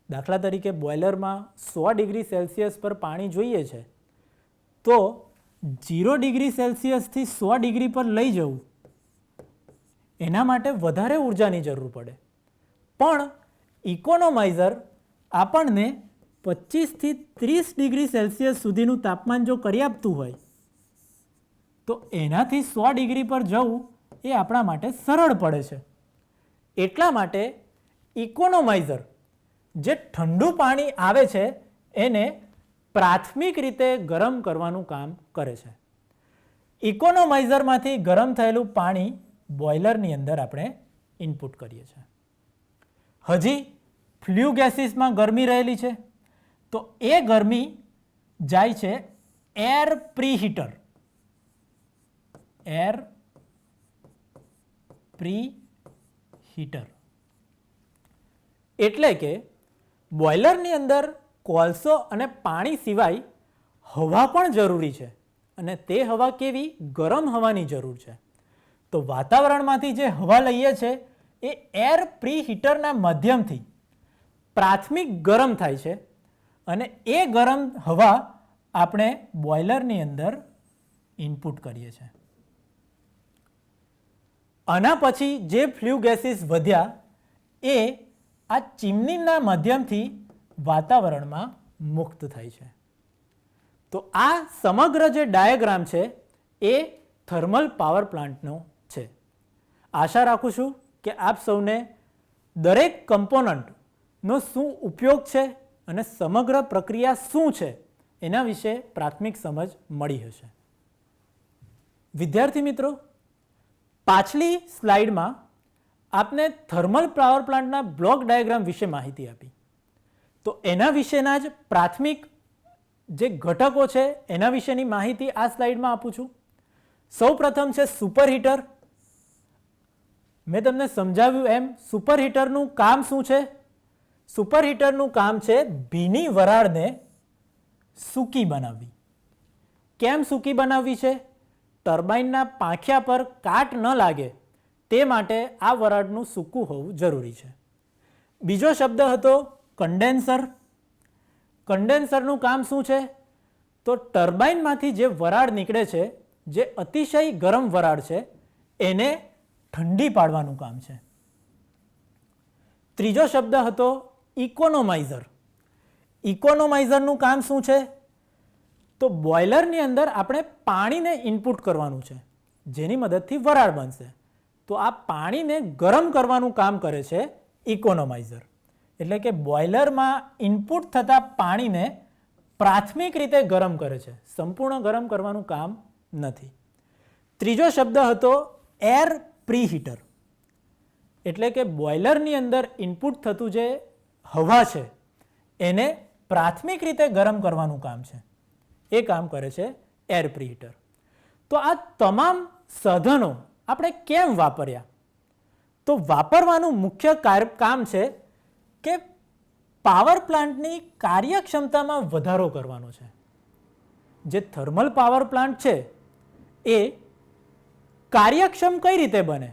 દાખલા તરીકે બોઇલરમાં 100 ડિગ્રી સેલ્સિયસ પર પાણી જોઈએ છે તો 0 ડિગ્રી સેલ્સિયસથી 100 ડિગ્રી પર લઈ જવું એના માટે વધારે ઉર્જાની જરૂર પડે. પણ ઇકોનોમાઇઝર આપણને 25થી 30 ડિગ્રી સેલ્સિયસ સુધીનું તાપમાન જો કરી આપતું હોય તો એનાથી 100 ડિગ્રી પર જવું એ આપણા માટે સરળ પડે છે. એટલા માટે ઇકોનોમાઇઝર જે ઠંડુ પાણી આવે છે એને પ્રાથમિક રીતે ગરમ કરવાનું કામ કરે છે. ઇકોનોમાઇઝરમાંથી ગરમ થયેલું પાણી બોઇલરની અંદર આપણે ઇનપુટ કરીએ છીએ. હજી ફ્લ્યુ ગેસીસમાં ગરમી રહેલી છે તો એ ગરમી જાય છે એર પ્રીહીટર. એર પ્રીહીટર એટલે કે બોઇલરની અંદર કોલસો અને પાણી સિવાય હવા પણ જરૂરી છે અને તે હવા કેવી? ગરમ હવાની જરૂર છે. તો વાતાવરણમાંથી જે હવા લઈએ છે એ એર પ્રીહીટરના માધ્યમથી પ્રાથમિક ગરમ થાય છે અને એ ગરમ હવા આપણે બોઇલરની અંદર ઇનપુટ કરીએ છીએ. આના પછી જે ફ્લ્યુ ગેસીસ વધ્યા એ આ ચીમનીના માધ્યમથી વાતાવરણમાં મુક્ત થાય છે. તો આ સમગ્ર જે ડાયાગ્રામ છે એ થર્મલ પાવર પ્લાન્ટનો છે. આશા રાખું છું કે આપ સૌને દરેક કમ્પોનન્ટનો શું ઉપયોગ છે અને સમગ્ર પ્રક્રિયા શું છે એના વિશે પ્રાથમિક સમજ મળી હશે. વિદ્યાર્થી મિત્રો, પાછલી સ્લાઇડમાં આપને થર્મલ પાવર પ્લાન્ટના બ્લોક ડાયાગ્રામ વિશે માહિતી આપી. તો એના વિશેના જ પ્રાથમિક જે ઘટકો છે એના વિશેની માહિતી આ સ્લાઇડમાં આપું છું. સૌ પ્રથમ છે સુપરહીટર. મેં તમને સમજાવ્યું એમ સુપરહીટરનું કામ શું છે? સુપરહીટરનું કામ છે ભીની વરાળને સૂકી બનાવવી. કેમ સૂકી બનાવવી છે? ટર્બાઇનના પાંખિયા પર કાટ ન લાગે તે માટે આ વરાળનું સૂકું હોવું જરૂરી છે. બીજો શબ્દ હતો કન્ડેન્સર. કન્ડેન્સરનું કામ શું છે? તો ટર્બાઇનમાંથી જે વરાળ નીકળે છે, જે અતિશય ગરમ વરાળ છે, એને ઠંડી પાડવાનું કામ છે. ત્રીજો શબ્દ હતો ઇકોનોમાઇઝર. ઇકોનોમાઇઝરનું કામ શું છે? તો બોઇલરની અંદર આપણે પાણીને ઇનપુટ કરવાનું છે જેની મદદથી વરાળ બનશે. તો આ પાણીને ગરમ કરવાનું કામ કરે છે ઇકોનોમાઇઝર. એટલે કે બોઇલરમાં ઇનપુટ થતા પાણીને પ્રાથમિક રીતે ગરમ કરે છે, સંપૂર્ણ ગરમ કરવાનું કામ નથી. ત્રીજો શબ્દ હતો એર પ્રીહીટર. એટલે કે બોઇલરની અંદર ઇનપુટ થતું જે હવા છે એને પ્રાથમિક રીતે ગરમ કરવાનું કામ છે, એ કામ કરે છે એર પ્રીહીટર. તો આ તમામ સાધનો આપણે કેમ વાપર્યા? તો વાપરવાનું મુખ્ય કામ છે કે પાવર પ્લાન્ટની કાર્યક્ષમતામાં વધારો કરવાનો છે. જે થર્મલ પાવર પ્લાન્ટ છે એ કાર્યક્ષમ કઈ રીતે બને?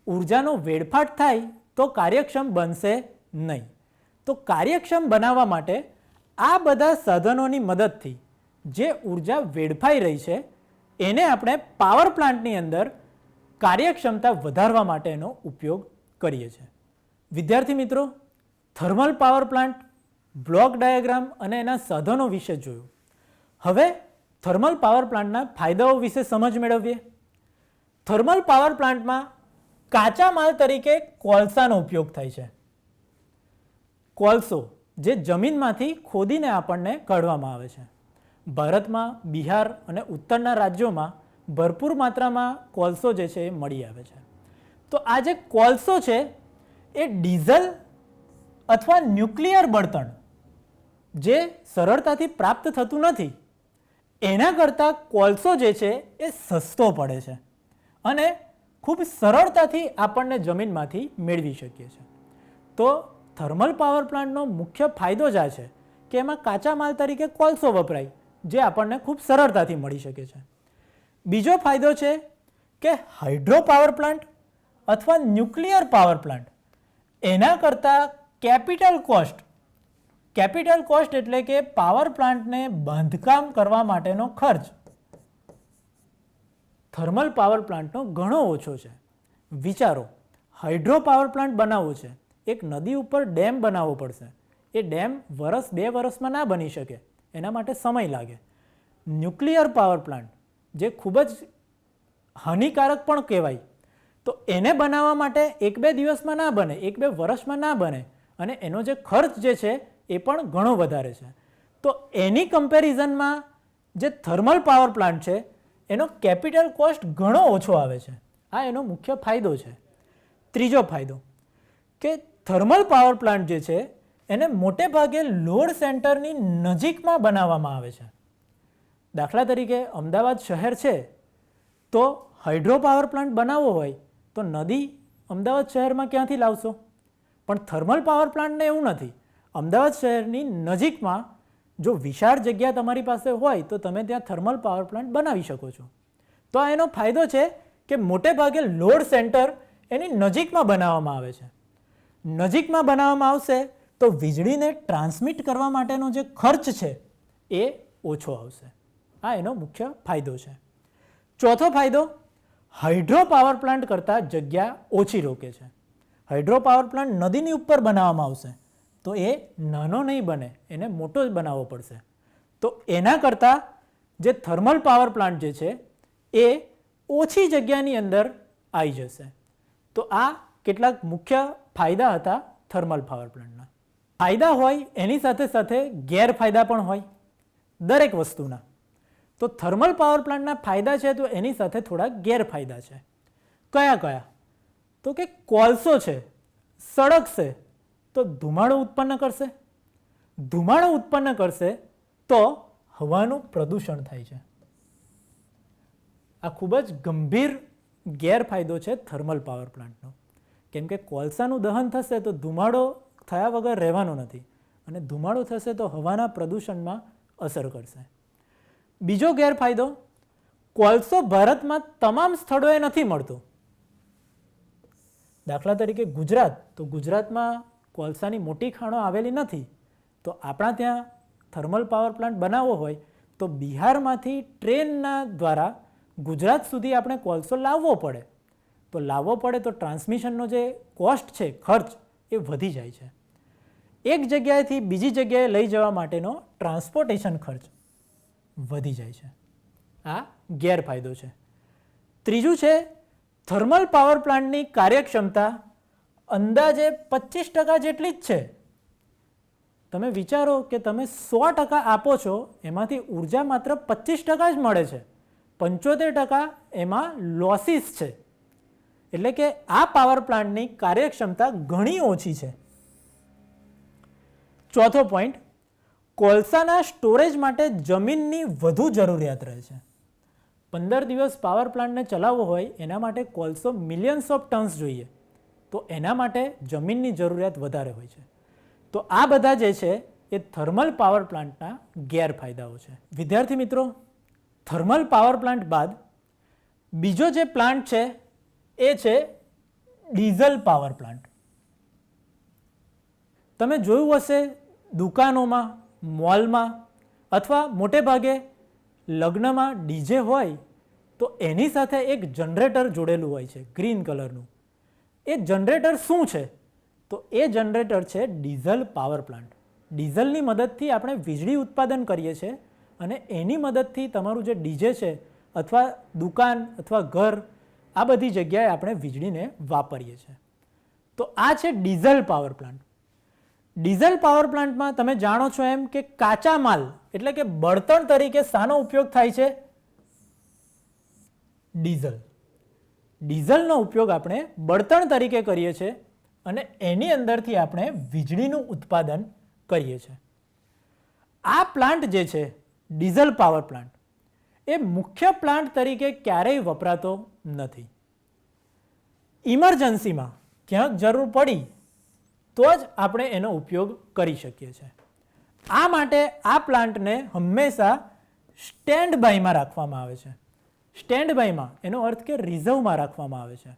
ઉર્જાનો વેડફાટ થાય તો કાર્યક્ષમ બનશે નહીં. તો કાર્યક્ષમ બનાવવા માટે આ બધા સાધનોની મદદથી જે ઉર્જા વેડફાઈ રહી છે એને આપણે પાવર પ્લાન્ટની અંદર કાર્યક્ષમતા વધારવા માટેનો ઉપયોગ કરીએ છીએ. વિદ્યાર્થી મિત્રો, thermal power plant, block diagram અને એના સાધનો વિશે જોયું. હવે થર્મલ પાવર પ્લાન્ટના ફાયદાઓ વિશે સમજ મેળવીએ. થર્મલ પાવર પ્લાન્ટમાં કાચા માલ તરીકે કોલસાનો ઉપયોગ થાય છે. કોલસો જે જમીનમાંથી ખોદીને આપણને કાઢવામાં આવે છે. ભારતમાં બિહાર અને ઉત્તરના રાજ્યોમાં ભરપૂર માત્રામાં કોલસો જે છે એ મળી આવે છે. તો આ જે કોલસો છે એ ડીઝલ અથવા ન્યુક્લિયર બળતણ જે સરળતાથી પ્રાપ્ત થતું નથી એના કરતાં કોલસો જે છે એ સસ્તો પડે છે અને ખૂબ સરળતાથી આપણને જમીનમાંથી મેળવી શકીએ છીએ. તો થર્મલ પાવર પ્લાન્ટનો મુખ્ય ફાયદો જ આ છે કે એમાં કાચા માલ તરીકે કોલસો વપરાય જે આપણને ખૂબ સરળતાથી મળી શકે છે. બીજો ફાયદો છે કે હાઇડ્રો પાવર પ્લાન્ટ અથવા ન્યુક્લિયર પાવર પ્લાન્ટ એના કરતાં કેપિટલ કોસ્ટ એટલે કે પાવર પ્લાન્ટને બાંધકામ કરવા માટેનો ખર્ચ થર્મલ પાવર પ્લાન્ટનો ઘણો ઓછો છે. વિચારો, હાઇડ્રો પાવર પ્લાન્ટ બનાવવો છે, એક નદી ઉપર ડેમ બનાવવો પડશે. એ ડેમ વર્ષ 2 વર્ષમાં ના બની શકે, એના માટે સમય લાગે. ન્યુક્લિયર પાવર પ્લાન્ટ જે ખૂબ જ હાનિકારક પણ કહેવાય, તો એને બનાવવા માટે 1-2 દિવસમાં ના બને, 1-2 વર્ષમાં ના બને અને એનો જે ખર્ચ જે છે એ પણ ઘણો વધારે છે. તો એની કમ્પેરિઝનમાં જે થર્મલ પાવર પ્લાન્ટ છે એનો કેપિટલ કોસ્ટ ઘણો ઓછો આવે છે. આ એનો મુખ્ય ફાયદો છે. ત્રીજો ફાયદો કે થર્મલ પાવર પ્લાન્ટ જે છે એને મોટે ભાગે લોડ સેન્ટરની નજીકમાં બનાવવામાં આવે છે. દાખલા તરીકે અમદાવાદ શહેર છે તો હાઇડ્રો પાવર પ્લાન્ટ બનાવવો હોય તો નદી અમદાવાદ શહેરમાં ક્યાંથી લાવશો? પણ થર્મલ પાવર પ્લાન્ટને એવું નથી. અમદાવાદ શહેરની નજીકમાં જો વિશાળ જગ્યા તમારી પાસે હોય તો તમે ત્યાં થર્મલ પાવર પ્લાન્ટ બનાવી શકો છો. તો આ એનો ફાયદો છે કે મોટે ભાગે લોડ સેન્ટર એની નજીકમાં બનાવવામાં આવે છે. નજીકમાં બનાવવામાં આવશે તો વીજળીને ટ્રાન્સમિટ કરવા માટેનો જે ખર્ચ છે એ ઓછો આવશે. આ એનો મુખ્ય ફાયદો છે. ચોથો ફાયદો, હાઇડ્રો પાવર પ્લાન્ટ કરતાં જગ્યા ઓછી રોકે છે. હાઇડ્રો પાવર પ્લાન્ટ નદીની ઉપર બનાવવામાં આવશે તો એ નાનો નહીં બને, એને મોટો જ બનાવવો પડશે. તો એના કરતાં જે થર્મલ પાવર પ્લાન્ટ જે છે એ ઓછી જગ્યાની અંદર આવી જશે. તો આ કેટલાક મુખ્ય ફાયદા હતા થર્મલ પાવર પ્લાન્ટના. ફાયદા હોય એની સાથે સાથે ગેરફાયદા પણ હોય દરેક વસ્તુના. તો થર્મલ પાવર પ્લાન્ટના ફાયદા છે તો એની સાથે થોડા ગેરફાયદા છે. કયા કયા? તો કે કોલસો છે, સળગશે તો ધુમાડો ઉત્પન્ન કરશે. ધુમાડો ઉત્પન્ન કરશે તો હવાનું પ્રદૂષણ થાય છે. આ ખૂબ જ ગંભીર ગેરફાયદો છે થર્મલ પાવર પ્લાન્ટનો. કેમ કે કોલસાનું દહન થશે તો ધુમાડો થયા વગર રહેવાનો નથી અને ધુમાડો થશે તો હવાના પ્રદૂષણમાં અસર કરશે. બીજો ગેરફાયદો, કોલસો ભારતમાં તમામ સ્થળોએ નથી મળતો. દાખલા તરીકે ગુજરાત, તો ગુજરાતમાં કોલસાની મોટી ખાણો આવેલી નથી. તો આપણા ત્યાં થર્મલ પાવર પ્લાન્ટ બનાવવો હોય તો બિહારમાંથી ટ્રેનના દ્વારા ગુજરાત સુધી આપણે કોલસો લાવવો પડે. તો લાવવો પડે તો ટ્રાન્સમિશનનો જે કોસ્ટ છે, ખર્ચ, એ વધી જાય છે. એક જગ્યાએથી બીજી જગ્યાએ લઈ જવા માટેનો ટ્રાન્સપોર્ટેશન ખર્ચ વધી જાય છે. આ ગેરફાયદો છે. ત્રીજું છે થર્મલ પાવર પ્લાન્ટની કાર્યક્ષમતા અંદાજે 25% જેટલી જ છે. તમે વિચારો કે તમે 100% આપો છો, એમાંથી ઉર્જા માત્ર 25% જ મળે છે, 75% એમાં લોસીસ છે. એટલે કે આ પાવર પ્લાન્ટની કાર્યક્ષમતા ઘણી ઓછી છે. ચોથો પોઈન્ટ, કોલસાના સ્ટોરેજ માટે જમીનની વધુ જરૂરિયાત રહે છે. 15 દિવસ પાવર પ્લાન્ટને ચલાવવો હોય એના માટે કોલસો મિલિયન્સ ઓફ ટન્સ જોઈએ, તો એના માટે જમીનની જરૂરિયાત વધારે હોય છે. તો આ બધા જે છે એ થર્મલ પાવર પ્લાન્ટના ગેરફાયદાઓ છે. વિદ્યાર્થી મિત્રો, થર્મલ પાવર પ્લાન્ટ બાદ બીજો જે પ્લાન્ટ છે એ છે ડીઝલ પાવર પ્લાન્ટ. તમે જોયું હશે દુકાનોમાં, મોલમાં અથવા મોટે ભાગે લગ્નમાં ડીજે હોય તો એની સાથે એક જનરેટર જોડેલું હોય છે ગ્રીન કલરનું. એ જનરેટર શું છે? તો એ જનરેટર છે ડીઝલ પાવર પ્લાન્ટ. ડીઝલની મદદથી આપણે વીજળી ઉત્પાદન કરીએ છીએ અને એની મદદથી તમારું જે ડીજે છે અથવા દુકાન અથવા ઘર, આ બધી જગ્યાએ આપણે વીજળીને વાપરીએ છીએ. તો આ છે diesel power plant. Diesel power પ્લાન્ટમાં તમે જાણો છો એમ કે કાચા માલ એટલે કે બળતણ તરીકે શાનો ઉપયોગ થાય છે? ડીઝલ. ડીઝલનો ઉપયોગ આપણે બળતણ તરીકે કરીએ છીએ અને એની અંદરથી આપણે વીજળીનું ઉત્પાદન કરીએ છીએ. આ પ્લાન્ટ જે છે ડીઝલ પાવર પ્લાન્ટ, એ મુખ્ય પ્લાન્ટ તરીકે ક્યારેય વપરાતો નથી. ઇમરજન્સીમાં ક્યાંક જરૂર પડી તો જ આપણે એનો ઉપયોગ કરી શકીએ છીએ. આ માટે આ પ્લાન્ટને હંમેશા સ્ટેન્ડ બાયમાં રાખવામાં આવે છે. સ્ટેન્ડ બાયમાં એનો અર્થ કે રિઝર્વમાં રાખવામાં આવે છે.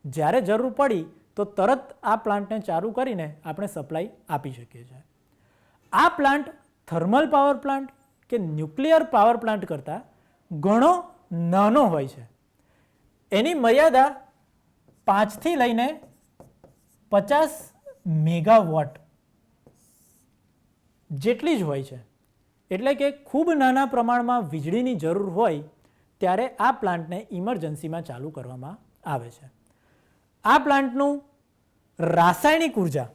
જ્યારે જરૂર પડી તો તરત આ પ્લાન્ટને ચાલુ કરીને આપણે સપ્લાય આપી શકીએ છીએ. આ પ્લાન્ટ થર્મલ પાવર પ્લાન્ટ કે ન્યુક્લિયર પાવર પ્લાન્ટ કરતાં ઘણો નાનો હોય છે. એની મર્યાદા 5 થી લઈને 50 મેગાવોટ જેટલી જ હોય છે. એટલે કે ખૂબ નાના પ્રમાણમાં વીજળીની જરૂર હોય ત્યારે આ પ્લાન્ટને ઇમરજન્સીમાં ચાલુ કરવામાં આવે છે. આ પ્લાન્ટનું રાસાયણિક ઉર્જા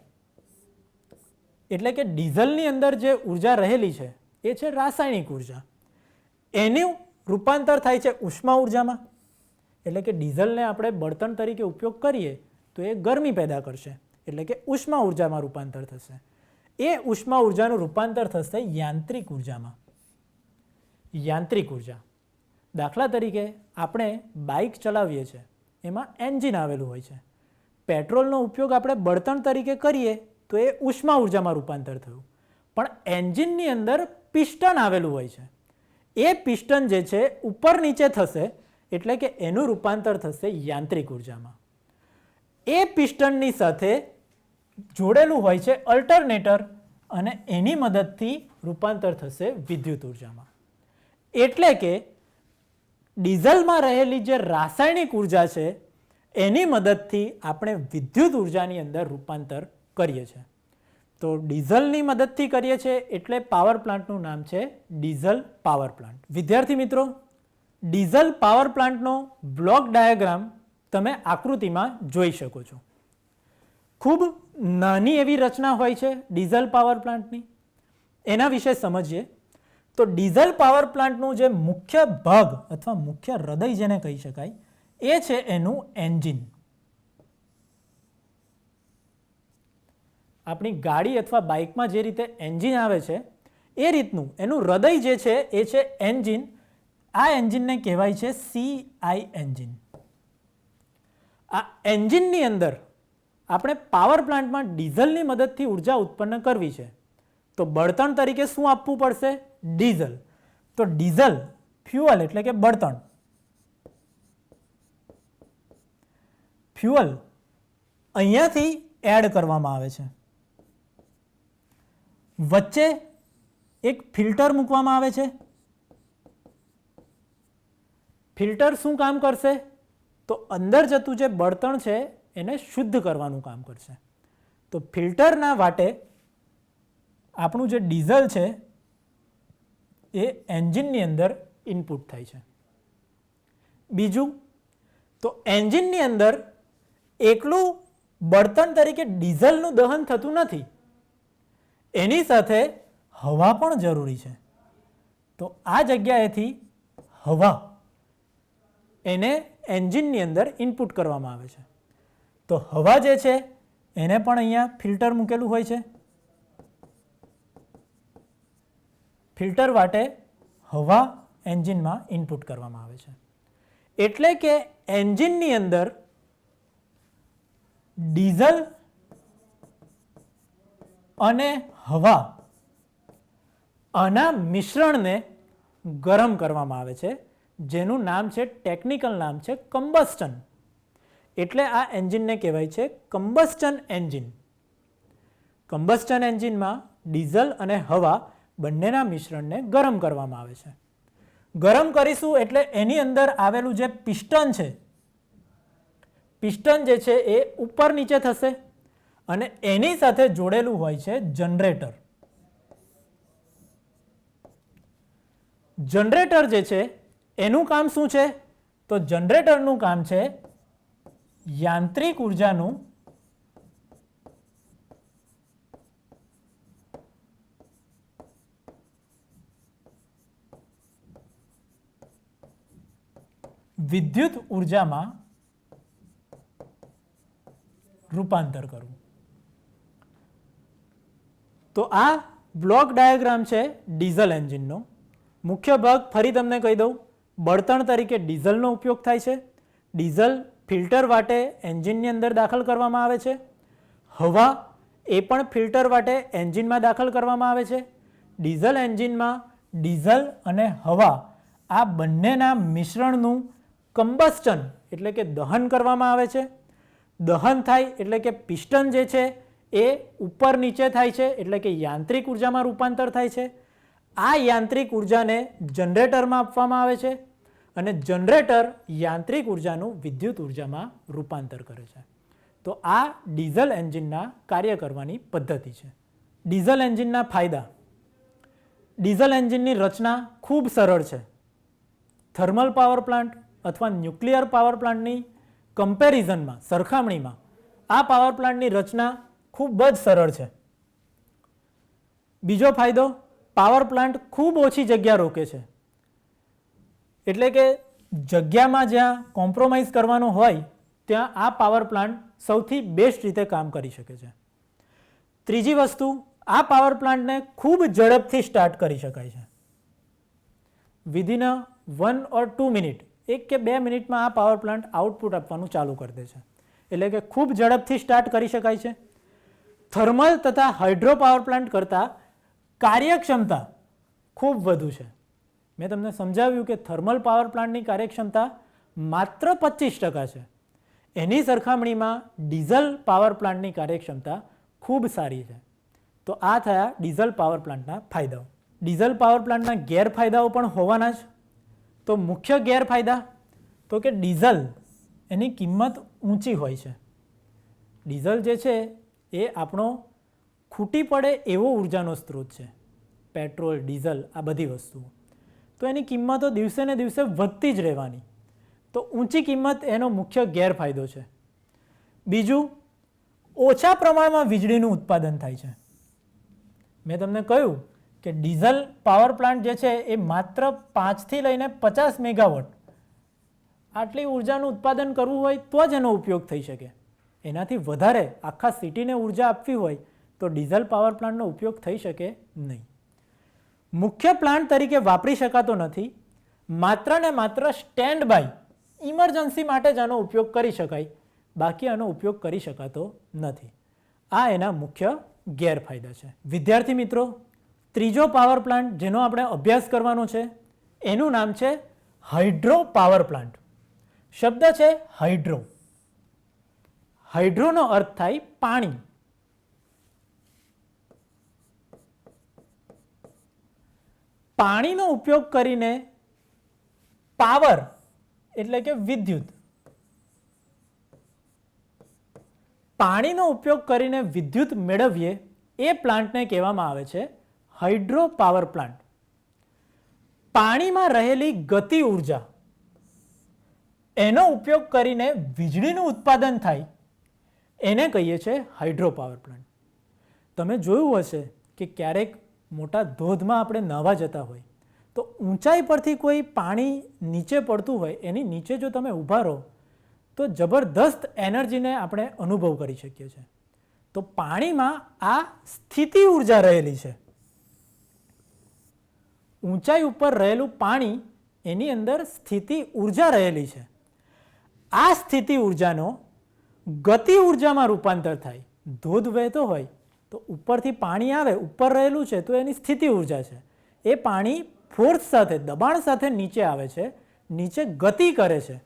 એટલે કે ડીઝલની અંદર જે ઉર્જા રહેલી છે એ છે રાસાયણિક ઉર્જા. એનું રૂપાંતર થાય છે ઉષ્મા ઉર્જામાં. એટલે કે ડીઝલને આપણે બળતણ તરીકે ઉપયોગ કરીએ તો એ ગરમી પેદા કરશે, એટલે કે ઉષ્મા ઉર્જામાં રૂપાંતર થશે. એ ઉષ્મા ઉર્જાનું રૂપાંતર થશે યાંત્રિક ઉર્જામાં. યાંત્રિક ઉર્જા, દાખલા તરીકે આપણે બાઇક ચલાવીએ છીએ, એમાં એન્જિન આવેલું હોય છે. પેટ્રોલનો ઉપયોગ આપણે બળતણ તરીકે કરીએ તો એ ઉષ્મા ઉર્જામાં રૂપાંતર થયું. પણ એન્જિનની અંદર પિસ્ટન આવેલું હોય છે. એ પિસ્ટન જે છે ઉપર નીચે થશે, એટલે કે એનું રૂપાંતર થશે યાંત્રિક ઉર્જામાં. એ પિસ્ટનની સાથે જોડેલું હોય છે અલ્ટરનેટર અને એની મદદથી રૂપાંતર થશે વિદ્યુત ઉર્જામાં. એટલે કે ડીઝલમાં રહેલી જે રાસાયણિક ઉર્જા છે એની મદદથી આપણે વિદ્યુત ઉર્જાની અંદર રૂપાંતર કરીએ છીએ. તો ડીઝલની મદદથી કરીએ છીએ એટલે પાવર પ્લાન્ટનું નામ છે ડીઝલ પાવર પ્લાન્ટ. વિદ્યાર્થી મિત્રો, ડીઝલ પાવર પ્લાન્ટનો બ્લોક ડાયાગ્રામ તમે આકૃતિમાં જોઈ શકો છો. ખૂબ નાની એવી રચના હોય છે ડીઝલ પાવર પ્લાન્ટની. એના વિશે સમજીએ તો ડીઝલ પાવર પ્લાન્ટનું જે મુખ્ય ભાગ અથવા મુખ્ય હૃદય જેને કહી શકાય એ છે એનું એન્જિન. આપણી ગાડી અથવા બાઇકમાં જે રીતે એન્જિન આવે છે એ રીતનું એનું હૃદય જે છે એ છે એન્જિન. આ એન્જિનને કહેવાય છે CI એન્જિન. આ એન્જિનની અંદર આપણે પાવર પ્લાન્ટમાં ડીઝલની મદદથી ઉર્જા ઉત્પન્ન કરવી છે તો બળતણ તરીકે શું આપવું પડશે? ડીઝલ. તો ડીઝલ ફ્યુઅલ એટલે કે બળતણ. ફ્યુઅલ અહીંયાથી એડ કરવામાં આવે છે. વચ્ચે એક ફિલ્ટર મૂકવામાં આવે છે. ફિલ્ટર શું કામ કરશે? તો અંદર જતું જે બળતણ છે એને શુદ્ધ કરવાનું કામ કરશે. તો ફિલ્ટરના વાટે આપણું જે ડીઝલ છે એ એન્જિનની અંદર ઇનપુટ થાય છે. બીજું તો એન્જિનની અંદર એકલું બળતણ તરીકે ડીઝલનું દહન થતું નથી, એની સાથે હવા પણ જરૂરી છે. તો આ જગ્યાએથી હવા એને એન્જિનની અંદર ઇનપુટ કરવામાં આવે છે. તો હવા જે છે એને પણ અહીંયા ફિલ્ટર મૂકેલું હોય છે. ફિલ્ટર વાટે હવા એન્જિનમાં ઇનપુટ કરવામાં આવે છે. એટલે કે એન્જિનની અંદર ડીઝલ અને હવા આના મિશ્રણને ગરમ કરવામાં આવે છે, જેનું નામ છે, ટેકનિકલ નામ છે કમ્બસ્ટન. એટલે આ એન્જિનને કહેવાય છે કમ્બસ્ટન એન્જિન. કમ્બસ્ટન એન્જિનમાં ડીઝલ અને હવા બંનેના મિશ્રણને ગરમ કરવામાં આવે છે. ગરમ કરીશું એટલે એની અંદર આવેલું જે પિસ્ટન છે, પિસ્ટન જે છે એ ઉપર નીચે થશે અને એની સાથે જોડેલું હોય છે જનરેટર. જનરેટર જે છે એનું કામ શું છે? તો જનરેટરનું કામ છે યાંત્રિક ઉર્જાનું વિદ્યુત ઉર્જામાં રૂપાંતર કરવું. તો આ બ્લોક ડાયાગ્રામ છે ડીઝલ એન્જિનનો. મુખ્ય ભાગ ફરી તમને કહી દઉં, બળતણ તરીકે ડીઝલનો ઉપયોગ થાય છે. ડીઝલ ફિલ્ટર વાટે એન્જિનની અંદર દાખલ કરવામાં આવે છે. હવા એ પણ ફિલ્ટર વાટે એન્જિનમાં દાખલ કરવામાં આવે છે. ડીઝલ એન્જિનમાં ડીઝલ અને હવા આ બંનેના મિશ્રણનું કમ્બસ્ટન એટલે કે દહન કરવામાં આવે છે. દહન થાય એટલે કે પિસ્ટન જે છે એ ઉપર નીચે થાય છે, એટલે કે યાંત્રિક ઉર્જામાં રૂપાંતર થાય છે. આ યાંત્રિક ઉર્જાને જનરેટરમાં આપવામાં આવે છે અને જનરેટર યાંત્રિક ઉર્જાનું વિદ્યુત ઉર્જામાં રૂપાંતર કરે છે. તો આ ડીઝલ એન્જિનના કાર્ય કરવાની પદ્ધતિ છે. ડીઝલ એન્જિનના ફાયદા. ડીઝલ એન્જિનની રચના ખૂબ સરળ છે. થર્મલ પાવર પ્લાન્ટ અથવા ન્યુક્લિયર પાવર પ્લાન્ટની કમ્પેરિઝનમાં, સરખામણીમાં આ પાવર પ્લાન્ટની રચના ખૂબ જ સરળ છે. બીજો ફાયદો, પાવર પ્લાન્ટ ખૂબ ઓછી જગ્યા રોકે છે. એટલે કે જગ્યામાં જ્યાં કોમ્પ્રોમાઇઝ કરવાનો હોય ત્યાં આ પાવર પ્લાન્ટ સૌથી બેસ્ટ રીતે કામ કરી શકે છે. ત્રીજી વસ્તુ, આ પાવર પ્લાન્ટને ખૂબ ઝડપથી સ્ટાર્ટ કરી શકાય છે. વિધિન 1 or 2 મિનિટ, 1 કે 2 મિનિટમાં આ પાવર પ્લાન્ટ આઉટપુટ આપવાનું ચાલુ કરી દે છે. એટલે કે ખૂબ ઝડપથી સ્ટાર્ટ કરી શકાય છે. થર્મલ તથા હાઇડ્રો પાવર પ્લાન્ટ કરતાં કાર્યક્ષમતા ખૂબ વધુ છે. મેં તમને સમજાવ્યું કે થર્મલ પાવર પ્લાન્ટની કાર્યક્ષમતા માત્ર 25% છે. એની સરખામણીમાં ડીઝલ પાવર પ્લાન્ટની કાર્યક્ષમતા ખૂબ સારી છે. તો આ થયા ડીઝલ પાવર પ્લાન્ટના ફાયદાઓ. ડીઝલ પાવર પ્લાન્ટના ગેરફાયદાઓ પણ હોવાના જ. તો મુખ્ય ગેરફાયદા તો કે ડીઝલ એની કિંમત ઊંચી હોય છે. ડીઝલ જે છે એ આપણો ખૂટી પડે એવો ઉર્જાનો સ્ત્રોત છે. પેટ્રોલ, ડીઝલ આ બધી વસ્તુઓ. તો એની કિંમતો દિવસે ને દિવસે વધતી જ રહેવાની. તો ઊંચી કિંમત એનો મુખ્ય ગેરફાયદો છે. બીજું, ઓછા પ્રમાણમાં વીજળીનું ઉત્પાદન થાય છે. મેં તમને કહ્યું કે ડીઝલ પાવર પ્લાન્ટ જે છે એ માત્ર 5 થી લઈને 50 મેગાવોટ આટલી ઉર્જાનું ઉત્પાદન કરવું હોય તો જ એનો ઉપયોગ થઈ શકે. એનાથી વધારે આખા સિટીને ઉર્જા આપવી હોય તો ડીઝલ પાવર પ્લાન્ટનો ઉપયોગ થઈ શકે નહીં. મુખ્ય પ્લાન્ટ તરીકે વાપરી શકાતો નથી. માત્ર ને માત્ર સ્ટેન્ડ બાય, ઇમરજન્સી માટે જ આનો ઉપયોગ કરી શકાય, બાકી આનો ઉપયોગ કરી શકાતો નથી. આ એના મુખ્ય ગેરફાયદા છે. વિદ્યાર્થી મિત્રો, ત્રીજો પાવર પ્લાન્ટ જેનો આપણે અભ્યાસ કરવાનો છે એનું નામ છે હાઇડ્રો પાવર પ્લાન્ટ. શબ્દ છે હાઇડ્રો. હાઇડ્રોનો અર્થ થાય પાણી. પાણીનો ઉપયોગ કરીને પાવર એટલે કે વિદ્યુત, પાણીનો ઉપયોગ કરીને વિદ્યુત મેળવીએ એ પ્લાન્ટને કહેવામાં આવે છે હાઇડ્રો પાવર પ્લાન્ટ. પાણીમાં રહેલી ગતિ ઉર્જા એનો ઉપયોગ કરીને વીજળીનું ઉત્પાદન થાય એને કહીએ છીએ હાઇડ્રો પાવર પ્લાન્ટ. તમે જોયું હશે કે ક્યારેક મોટા ધોધમાં આપણે નહાવા જતા હોય તો ઊંચાઈ પરથી કોઈ પાણી નીચે પડતું હોય, એની નીચે જો તમે ઊભા રહો તો જબરદસ્ત એનર્જીને આપણે અનુભવ કરી શકીએ છીએ. તો પાણીમાં આ સ્થિતિ ઉર્જા રહેલી છે. ઊંચાઈ ઉપર રહેલું પાણી, એની અંદર સ્થિતિ ઉર્જા રહેલી છે. આ સ્થિતિ ઉર્જાનો ગતિ ઉર્જામાં રૂપાંતર થાય. ધોધ વહેતો હોય તો ઉપરથી પાણી આવે, ઉપર રહેલું છે તો એની સ્થિતિ ઉર્જા છે. એ પાણી ફોર્સ સાથે, દબાણ સાથે નીચે આવે છે, નીચે ગતિ કરે છે,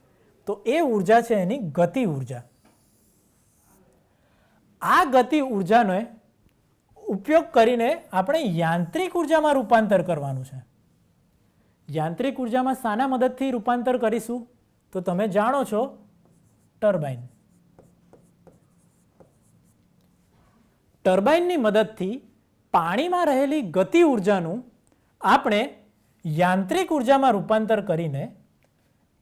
તો એ ઉર્જા છે એની ગતિ ઉર્જા. આ ગતિ ઉર્જાનો ઉપયોગ કરીને આપણે યાંત્રિક ઉર્જામાં રૂપાંતર કરવાનું છે. યાંત્રિક ઉર્જામાં શાના મદદથી રૂપાંતર કરીશું તો તમે જાણો છો, ટર્બાઇન. ટર્બાઇનની મદદથી પાણીમાં રહેલી ગતિ ઉર્જાનું આપણે યાંત્રિક ઉર્જામાં રૂપાંતર કરીને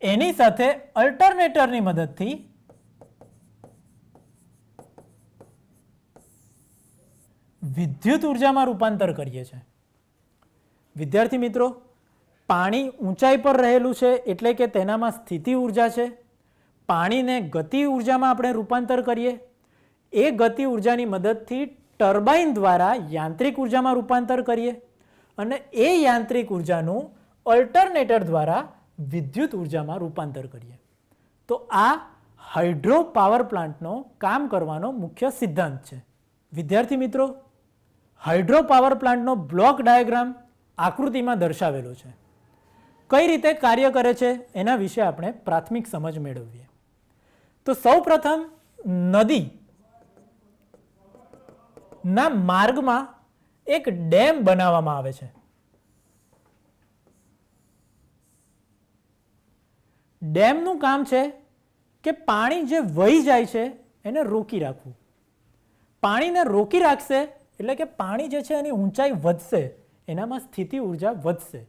એની સાથે અલ્ટરનેટરની મદદથી વિદ્યુત ઉર્જામાં રૂપાંતર કરીએ છીએ. વિદ્યાર્થી મિત્રો, પાણી ઊંચાઈ પર રહેલું છે એટલે કે તેનામાં સ્થિતિ ઉર્જા છે. પાણીને ગતિ ઉર્જામાં આપણે રૂપાંતર કરીએ, એ ગતિ ઉર્જાની મદદથી ટર્બાઇન દ્વારા યાંત્રિક ઉર્જામાં રૂપાંતર કરીએ અને એ યાંત્રિક ઉર્જાનું અલ્ટરનેટર દ્વારા વિદ્યુત ઉર્જામાં રૂપાંતર કરીએ. તો આ હાઇડ્રો પાવર પ્લાન્ટનો કામ કરવાનો મુખ્ય સિદ્ધાંત છે. વિદ્યાર્થી મિત્રો, હાઇડ્રો પાવર પ્લાન્ટનો બ્લોક ડાયાગ્રામ આકૃતિમાં દર્શાવેલો છે. કઈ રીતે કાર્ય કરે છે એના વિશે આપણે પ્રાથમિક સમજ મેળવીએ. તો સૌપ્રથમ નદી ના માર્ગમાં એક ડેમ બનાવવામાં આવે છે. ડેમનું કામ છે કે પાણી જે વહી જાય છે એને રોકી રાખવું. પાણીને રોકી રાખશે એટલે કે પાણી જે છે એની ઊંચાઈ વધશે, એનામાં સ્થિતિ ઉર્જા વધશે.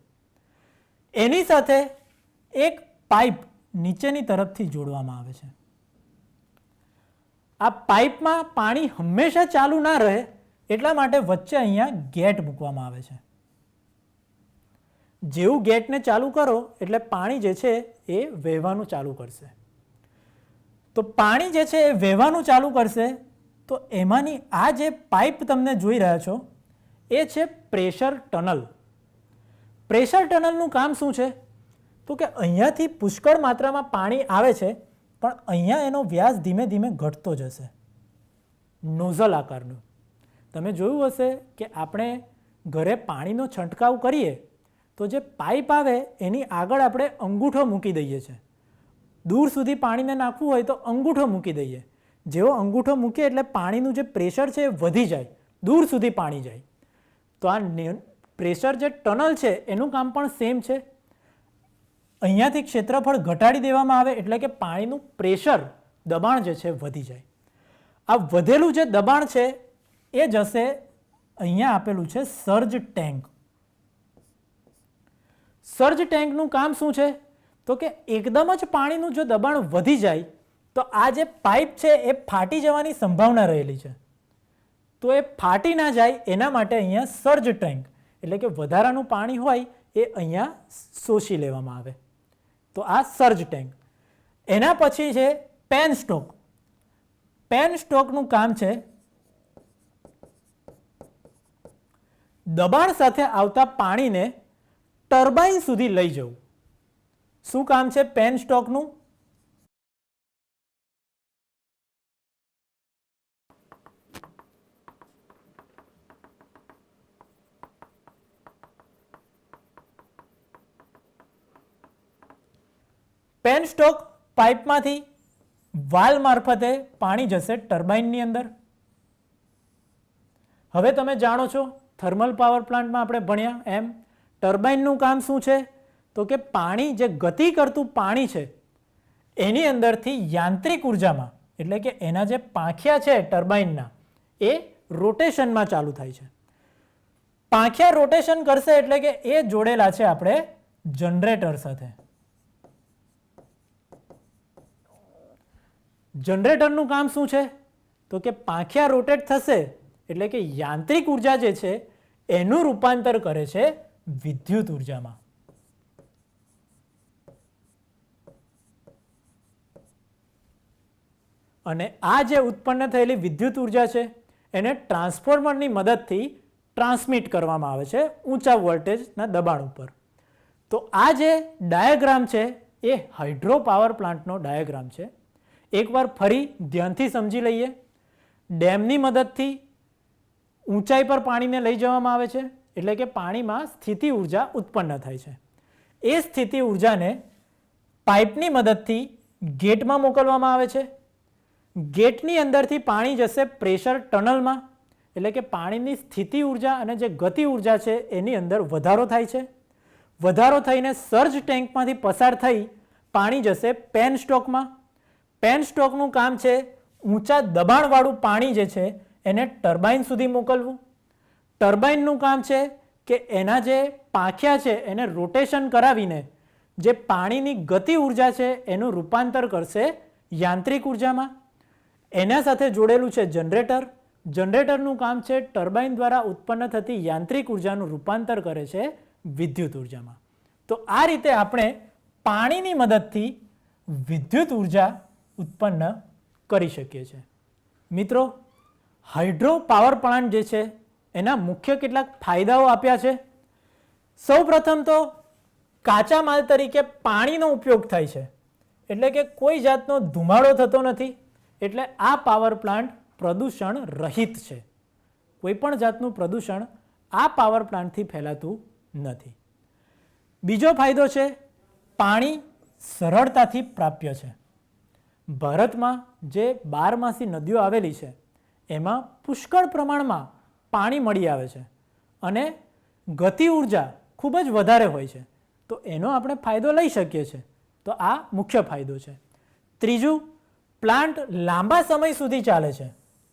એની સાથે એક પાઇપ નીચેની તરફથી જોડવામાં આવે છે. આ પાઇપમાં પાણી હંમેશા ચાલુ ના રહે એટલા માટે વચ્ચે અહીંયા ગેટ મૂકવામાં આવે છે. જેવું ગેટને ચાલુ કરો એટલે પાણી જે છે એ વહેવાનું ચાલુ કરશે. તો પાણી જે છે એ વહેવાનું ચાલુ કરશે તો એમાંની આ જે પાઇપ તમને જોઈ રહ્યા છો એ છે પ્રેશર ટનલ. પ્રેશર ટનલનું કામ શું છે તો કે અહીંયાથી પુષ્કળ માત્રામાં પાણી આવે છે, પણ અહીંયા એનો વ્યાસ ધીમે ધીમે ઘટતો જશે, નોઝલ આકારનું. તમે જોયું હશે કે આપણે ઘરે પાણીનો છંટકાવ કરીએ તો જે પાઇપ આવે એની આગળ આપણે અંગૂઠો મૂકી દઈએ છીએ. દૂર સુધી પાણીને નાખવું હોય તો અંગૂઠો મૂકી દઈએ. જેવો અંગૂઠો મૂકીએ એટલે પાણીનું જે પ્રેશર છે એ વધી જાય, દૂર સુધી પાણી જાય. તો આ પ્રેશર જે ટનલ છે એનું કામ પણ સેમ છે. અહીંયાથી ક્ષેત્રફળ ઘટાડી દેવામાં આવે એટલે કે પાણીનું પ્રેશર, દબાણ જે છે વધી જાય. આ વધેલું જે દબાણ છે એ જશે, અહીંયા આપેલું છે સર્જ ટેન્ક. સર્જ ટેન્કનું કામ શું છે તો કે એકદમ જ પાણીનું જો દબાણ વધી જાય તો આ જે પાઇપ છે એ ફાટી જવાની સંભાવના રહેલી છે. તો એ ફાટી ના જાય એના માટે અહીંયા સર્જ ટેન્ક એટલે કે વધારાનું પાણી હોય એ અહીંયા શોષી લેવામાં આવે. તો આ સર્જ ટેન્ક. એના પછી છે પેન સ્ટોક. પેન સ્ટોકનું કામ છે દબાણ સાથે આવતા પાણીને ટર્બાઇન સુધી લઈ જવું. શું કામ છે પેન સ્ટોકનું? પેન સ્ટોક પાઇપમાંથી વાલ્વ મારફતે પાણી જશે ટર્બાઇનની અંદર. હવે તમે જાણો છો થર્મલ પાવર પ્લાન્ટમાં આપણે ભણ્યા એમ ટર્બાઇનનું કામ શું છે તો કે પાણી જે ગતિ કરતું પાણી છે એની અંદરથી યાંત્રિક ઉર્જામાં એટલે કે એના જે પાંખિયા છે ટર્બાઇનના એ રોટેશનમાં ચાલુ થાય છે. પાંખિયા રોટેશન કરશે એટલે કે એ જોડેલા છે આપણે જનરેટર સાથે. જનરેટરનું કામ શું છે? તો કે પાંખિયા રોટેટ થશે એટલે કે યાંત્રિક ઉર્જા જે છે એનું રૂપાંતર કરે છે વિદ્યુત ઉર્જામાં. અને આ જે ઉત્પન્ન થયેલી વિદ્યુત ઉર્જા છે એને ટ્રાન્સફોર્મરની મદદથી ટ્રાન્સમિટ કરવામાં આવે છે ઊંચા વોલ્ટેજના દબાણ ઉપર. તો આ જે ડાયાગ્રામ છે એ હાઇડ્રો પાવર પ્લાન્ટનો ડાયાગ્રામ છે. એકવાર ફરી ધ્યાનથી સમજી લઈએ. ડેમની મદદથી ઊંચાઈ પર પાણીને લઈ જવામાં આવે છે એટલે કે પાણીમાં સ્થિતિ ઉર્જા ઉત્પન્ન થાય છે. એ સ્થિતિ ઉર્જાને પાઇપની મદદથી ગેટમાં મોકલવામાં આવે છે. ગેટની અંદરથી પાણી જશે પ્રેશર ટનલમાં એટલે કે પાણીની સ્થિતિ ઉર્જા અને જે ગતિ ઉર્જા છે એની અંદર વધારો થાય છે. વધારો થઈને સર્જ ટેન્કમાંથી પસાર થઈ પાણી જશે પેન સ્ટોકમાં. પેન સ્ટોકનું કામ છે ઊંચા દબાણવાળું પાણી જે છે એને ટર્બાઇન સુધી મોકલવું. ટર્બાઇનનું કામ છે કે એના જે પાંખિયા છે એને રોટેશન કરાવીને જે પાણીની ગતિ ઉર્જા છે એનું રૂપાંતર કરશે યાંત્રિક ઉર્જામાં. એના સાથે જોડેલું છે જનરેટર. જનરેટરનું કામ છે ટર્બાઇન દ્વારા ઉત્પન્ન થતી યાંત્રિક ઉર્જાનું રૂપાંતર કરે છે વિદ્યુત ઉર્જામાં. તો આ રીતે આપણે પાણીની મદદથી વિદ્યુત ઉર્જા ઉત્પન્ન કરી શકીએ છીએ. મિત્રો, હાઇડ્રો પાવર પ્લાન્ટ જે છે એના મુખ્ય કેટલાક ફાયદાઓ આપ્યા છે. સૌ પ્રથમ તો કાચા માલ તરીકે પાણીનો ઉપયોગ થાય છે એટલે કે કોઈ જાતનો ધુમાડો થતો નથી. એટલે આ પાવર પ્લાન્ટ પ્રદૂષણ રહિત છે. કોઈ પણ જાતનું પ્રદૂષણ આ પાવર પ્લાન્ટથી ફેલાતું નથી. બીજો ફાયદો છે પાણી સરળતાથી પ્રાપ્ય છે. ભારતમાં જે 12 નદીઓ આવેલી છે એમાં પુષ્કળ પ્રમાણમાં પાણી મળી આવે છે અને ગતિ ઉર્જા ખૂબ જ વધારે હોય છે. તો એનો આપણે ફાયદો લઈ શકીએ છીએ. તો આ મુખ્ય ફાયદો છે. ત્રીજું, પ્લાન્ટ લાંબા સમય સુધી ચાલે છે.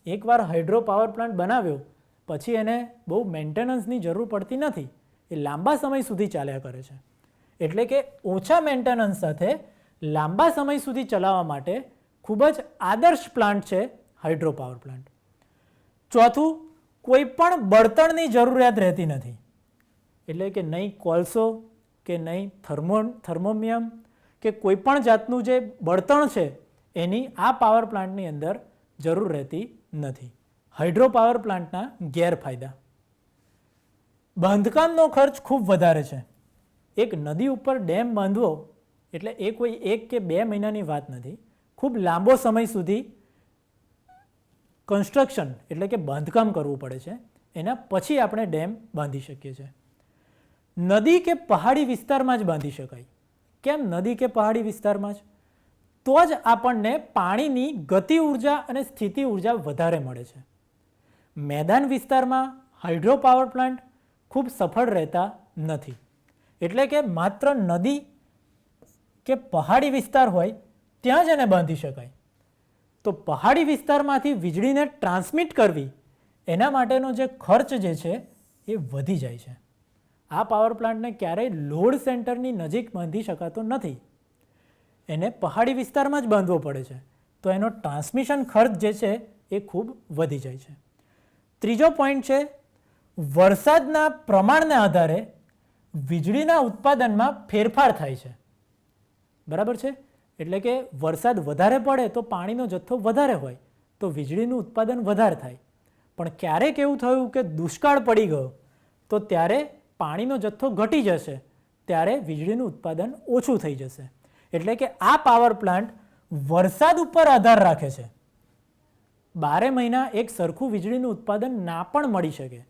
એકવાર હાઇડ્રો પાવર પ્લાન્ટ બનાવ્યો પછી એને બહુ મેન્ટેનન્સની જરૂર પડતી નથી. એ લાંબા સમય સુધી ચાલ્યા કરે છે. એટલે કે ઓછા મેન્ટેનન્સ સાથે લાંબા સમય સુધી ચલાવવા માટે ખૂબ જ આદર્શ પ્લાન્ટ છે હાઇડ્રો પાવર પ્લાન્ટ. ચોથું, કોઈ પણ બળતણની જરૂરિયાત રહેતી નથી. એટલે કે નહીં કોલસો કે નહીં થર્મોમિયમ કે કોઈ પણ જાતનું જે બળતણ છે એની આ પાવર પ્લાન્ટની અંદર જરૂર રહેતી નથી. હાઇડ્રો પાવર પ્લાન્ટના ગેરફાયદા: બાંધકામનો ખર્ચ ખૂબ વધારે છે. એક નદી ઉપર ડેમ બાંધવો એટલે એ કોઈ 1 કે 2 મહિનાની વાત નથી. ખૂબ લાંબો સમય સુધી કન્સ્ટ્રક્શન એટલે કે બાંધકામ કરવું પડે છે. એના પછી આપણે ડેમ બાંધી શકીએ છીએ. નદી કે પહાડી વિસ્તારમાં જ બાંધી શકાય. કેમ નદી કે પહાડી વિસ્તારમાં જ? તો જ આપણને પાણીની ગતિ ઉર્જા અને સ્થિતિ ઉર્જા વધારે મળે છે. મેદાન વિસ્તારમાં હાઇડ્રો પાવર પ્લાન્ટ ખૂબ સફળ રહેતા નથી. એટલે કે માત્ર નદી કે પહાડી વિસ્તાર હોય ત્યાં જ એને બાંધી શકાય. તો પહાડી વિસ્તારમાંથી વીજળીને ટ્રાન્સમિટ કરવી એના માટેનો જે ખર્ચ જે છે એ વધી જાય છે. આ પાવર પ્લાન્ટને ક્યારેય લોડ સેન્ટરની નજીક બાંધી શકાતો નથી. એને પહાડી વિસ્તારમાં જ બાંધવો પડે છે. તો એનો ટ્રાન્સમિશન ખર્ચ જે છે એ ખૂબ વધી જાય છે. ત્રીજો પોઈન્ટ છે વરસાદના પ્રમાણને આધારે વીજળીના ઉત્પાદનમાં ફેરફાર થાય છે. બરાબર છે? એટલે કે વરસાદ વધારે પડે તો પાણીનો જથ્થો વધારે હોય તો વીજળીનું ઉત્પાદન વધારે થાય. પણ ક્યારેક એવું થયું કે દુષ્કાળ પડી ગયો તો ત્યારે પાણીનો જથ્થો ઘટી જશે, ત્યારે વીજળીનું ઉત્પાદન ઓછું થઈ જશે. એટલે કે આ પાવર પ્લાન્ટ વરસાદ ઉપર આધાર રાખે છે. 12 મહિના એક સરખું વીજળીનું ઉત્પાદન ના પણ મળી શકે.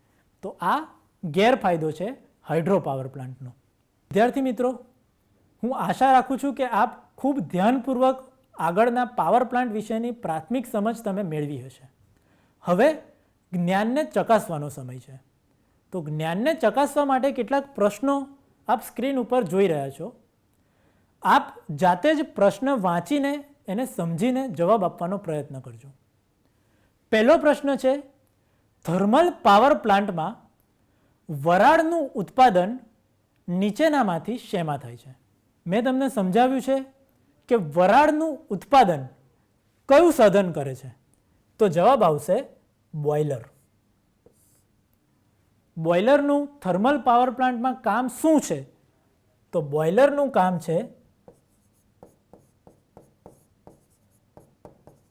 તો આ ગેરફાયદો છે હાઇડ્રો પાવર પ્લાન્ટનો. વિદ્યાર્થી મિત્રો, હું આશા રાખું છું કે આપ ખૂબ ધ્યાનપૂર્વક આગળના પાવર પ્લાન્ટ વિશેની પ્રાથમિક સમજ તમે મેળવી હશે. હવે જ્ઞાનને ચકાસવાનો સમય છે. તો જ્ઞાનને ચકાસવા માટે કેટલાક પ્રશ્નો આપ સ્ક્રીન ઉપર જોઈ રહ્યા છો. આપ જાતે જ પ્રશ્ન વાંચીને એને સમજીને જવાબ આપવાનો પ્રયત્ન કરજો. પહેલો પ્રશ્ન છે, થર્મલ પાવર પ્લાન્ટમાં વરાળનું ઉત્પાદન નીચેનામાંથી શેમાં થાય છે? મેં તમને સમજાવ્યું છે કે વરાળનું ઉત્પાદન કયું સાધન કરે છે? તો જવાબ આવશે બોઇલર. બોઇલરનું થર્મલ પાવર પ્લાન્ટમાં કામ શું છે? તો બોઇલરનું કામ છે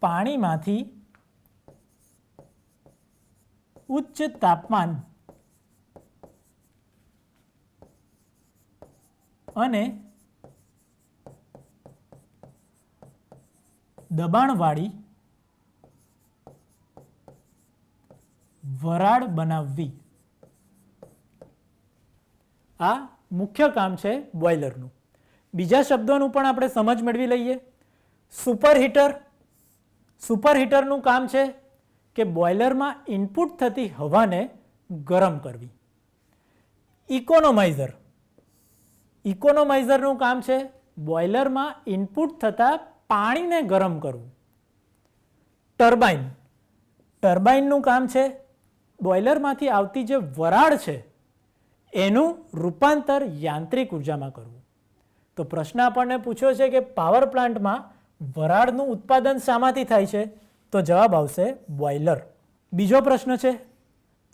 પાણીમાંથી ઉચ્ચ તાપમાન અને દબાણવાળી વરાળ બનાવવી. આ મુખ્ય કામ છે બોઇલરનું. બીજા શબ્દોનું પણ આપણે સમજ મેળવી લઈએ. સુપરહીટર. સુપરહીટરનું કામ છે કે બોઇલરમાં ઇનપુટ થતી હવાને ગરમ કરવી. ઇકોનોમાઇઝર. ઇકોનોમાઇઝરનું કામ છે બોઇલરમાં ઇનપુટ થતા પાણીને ગરમ કરવું. ટર્બાઇન. ટર્બાઇનનું કામ છે બોઇલરમાંથી આવતી જે વરાળ છે એનું રૂપાંતર યાંત્રિક ઉર્જામાં કરવું. તો પ્રશ્ન આપણને પૂછ્યો છે કે પાવર પ્લાન્ટમાં વરાળનું ઉત્પાદન શામાંથી થાય છે? તો જવાબ આવશે બોઇલર. બીજો પ્રશ્ન છે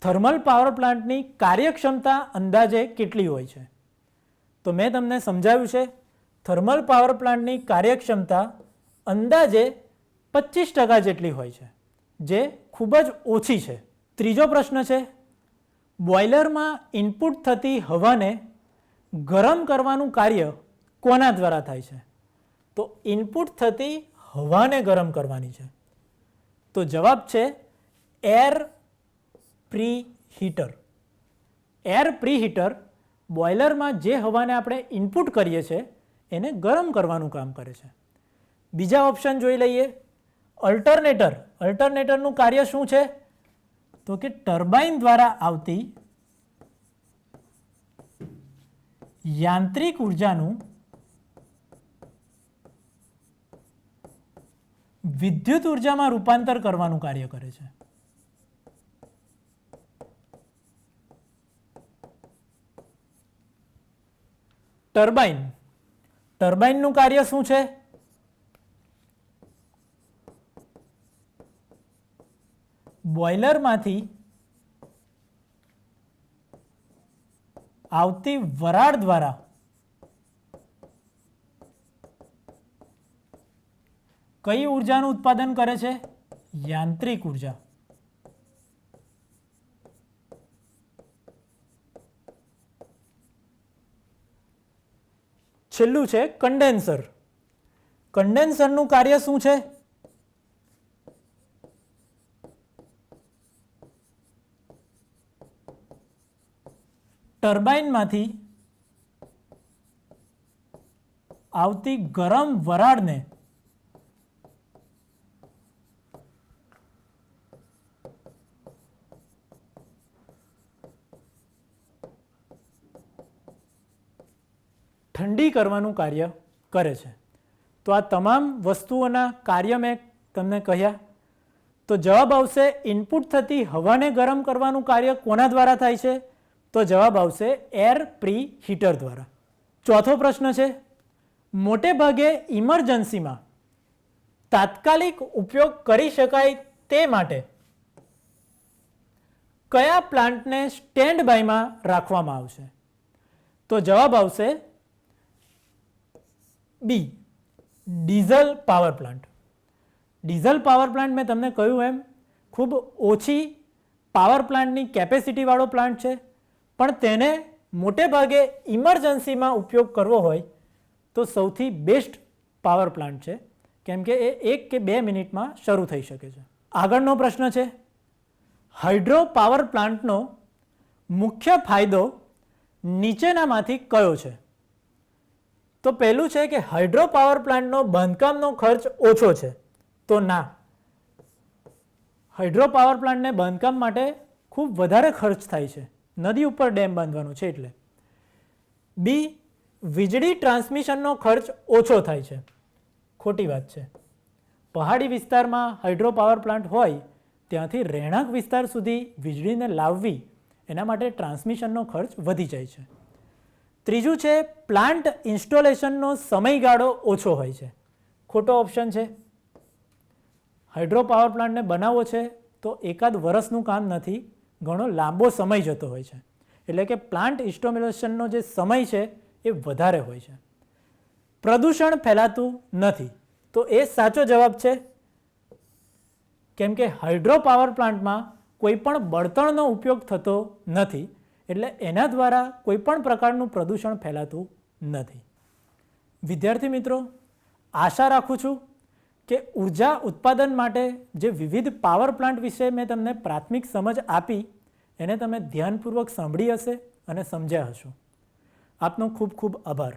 થર્મલ પાવર પ્લાન્ટની કાર્યક્ષમતા અંદાજે કેટલી હોય છે? તો મેં તમને સમજાવ્યું છે થર્મલ પાવર પ્લાન્ટની કાર્યક્ષમતા અંદાજે 25% જેટલી હોય છે, જે ખૂબ જ ઓછી છે. ત્રીજો પ્રશ્ન છે બોઇલરમાં ઇનપુટ થતી હવાને ગરમ કરવાનું કાર્ય કોના દ્વારા થાય છે? તો ઇનપુટ થતી હવાને ગરમ કરવાની છે. તો જવાબ છે એર પ્રીહીટર. એર પ્રીહીટર બોઇલરમાં જે હવાને આપણે ઇનપુટ કરીએ છીએ એને ગરમ કરવાનું કામ કરે છે. બીજા ઓપ્શન જોઈ લઈએ. અલ્ટરનેટર. અલ્ટરનેટરનું કાર્ય શું છે? તો કે ટર્બાઇન દ્વારા આવતી યાંત્રિક ઉર્જાનું વિદ્યુત ઉર્જામાં રૂપાંતર કરવાનું કાર્ય કરે છે. ટર્બાઇન. ટર્બાઇનનું કાર્ય શું છે? બોઇલરમાંથી આવતી વરાળ દ્વારા કઈ ઉર્જાનું ઉત્પાદન કરે છે? યાંત્રિક ઉર્જા. છેલ્લું છે કન્ડેન્સર. કન્ડેન્સરનું કાર્ય શું છે? ટર્બાઇનમાંથી આવતી ગરમ વરાળને ઠંડી કરવાનું કાર્ય કરે છે. તો આ તમામ વસ્તુઓના કાર્ય મેં તમને કહ્યા. તો જવાબ આવશે ઇનપુટ થતી હવાને ગરમ કરવાનું કાર્ય કોના દ્વારા થાય છે? તો જવાબ આવશે એર પ્રીહીટર દ્વારા. ચોથો પ્રશ્ન છે મોટે ભાગે ઇમરજન્સીમાં તાત્કાલિક ઉપયોગ કરી શકાય તે માટે કયા પ્લાન્ટને સ્ટેન્ડ બાયમાં રાખવામાં આવશે? તો જવાબ આવશે B, diesel power plant. Diesel power plant મેં તમને કહ્યું એમ ખૂબ ઓછી પાવર પ્લાન્ટની કેપેસિટીવાળો પ્લાન્ટ છે, પણ તેને મોટે ભાગે ઇમરજન્સીમાં ઉપયોગ કરવો હોય તો સૌથી બેસ્ટ પાવર પ્લાન્ટ છે, કેમ કે એ 1 કે 2 મિનિટમાં શરૂ થઈ શકે છે. આગળનો પ્રશ્ન છે હાઇડ્રો પાવર પ્લાન્ટનો મુખ્ય ફાયદો નીચેનામાંથી કયો છે? તો પહેલું છે કે હાઇડ્રો પાવર પ્લાન્ટનો બાંધકામનો ખર્ચ ઓછો છે. તો ના, હાઇડ્રો પાવર પ્લાન્ટને બાંધકામ માટે ખૂબ વધારે ખર્ચ થાય છે, નદી ઉપર ડેમ બાંધવાનો છે એટલે. બી, વીજળી ટ્રાન્સમિશનનો ખર્ચ ઓછો થાય છે. ખોટી વાત છે. પહાડી વિસ્તારમાં હાઇડ્રો પાવર પ્લાન્ટ હોય ત્યાંથી રહેણાંક વિસ્તાર સુધી વીજળીને લાવવી એના માટે ટ્રાન્સમિશનનો ખર્ચ વધી જાય છે. ત્રીજું છે પ્લાન્ટ ઇન્સ્ટોલેશનનો સમયગાળો ઓછો હોય છે. ખોટો ઓપ્શન છે. હાઇડ્રો પાવર પ્લાન્ટને બનાવવો છે તો એકાદ વર્ષનું કામ નથી, ઘણો લાંબો સમય જતો હોય છે. એટલે કે પ્લાન્ટ ઇન્સ્ટોલેશનનો જે સમય છે એ વધારે હોય છે. પ્રદૂષણ ફેલાતું નથી, તો એ સાચો જવાબ છે, કેમ કે હાઇડ્રો પાવર પ્લાન્ટમાં કોઈ પણ બળતણનો ઉપયોગ થતો નથી, એટલે એના દ્વારા કોઈ પણ પ્રકારનું પ્રદૂષણ ફેલાતું નથી. વિદ્યાર્થી મિત્રો, આશા રાખું છું કે ઉર્જા ઉત્પાદન માટે જે વિવિધ પાવર પ્લાન્ટ વિશે મેં તમને પ્રાથમિક સમજ આપી એને તમે ધ્યાનપૂર્વક સાંભળી હશે અને સમજ્યા હશો. આપનો ખૂબ ખૂબ આભાર.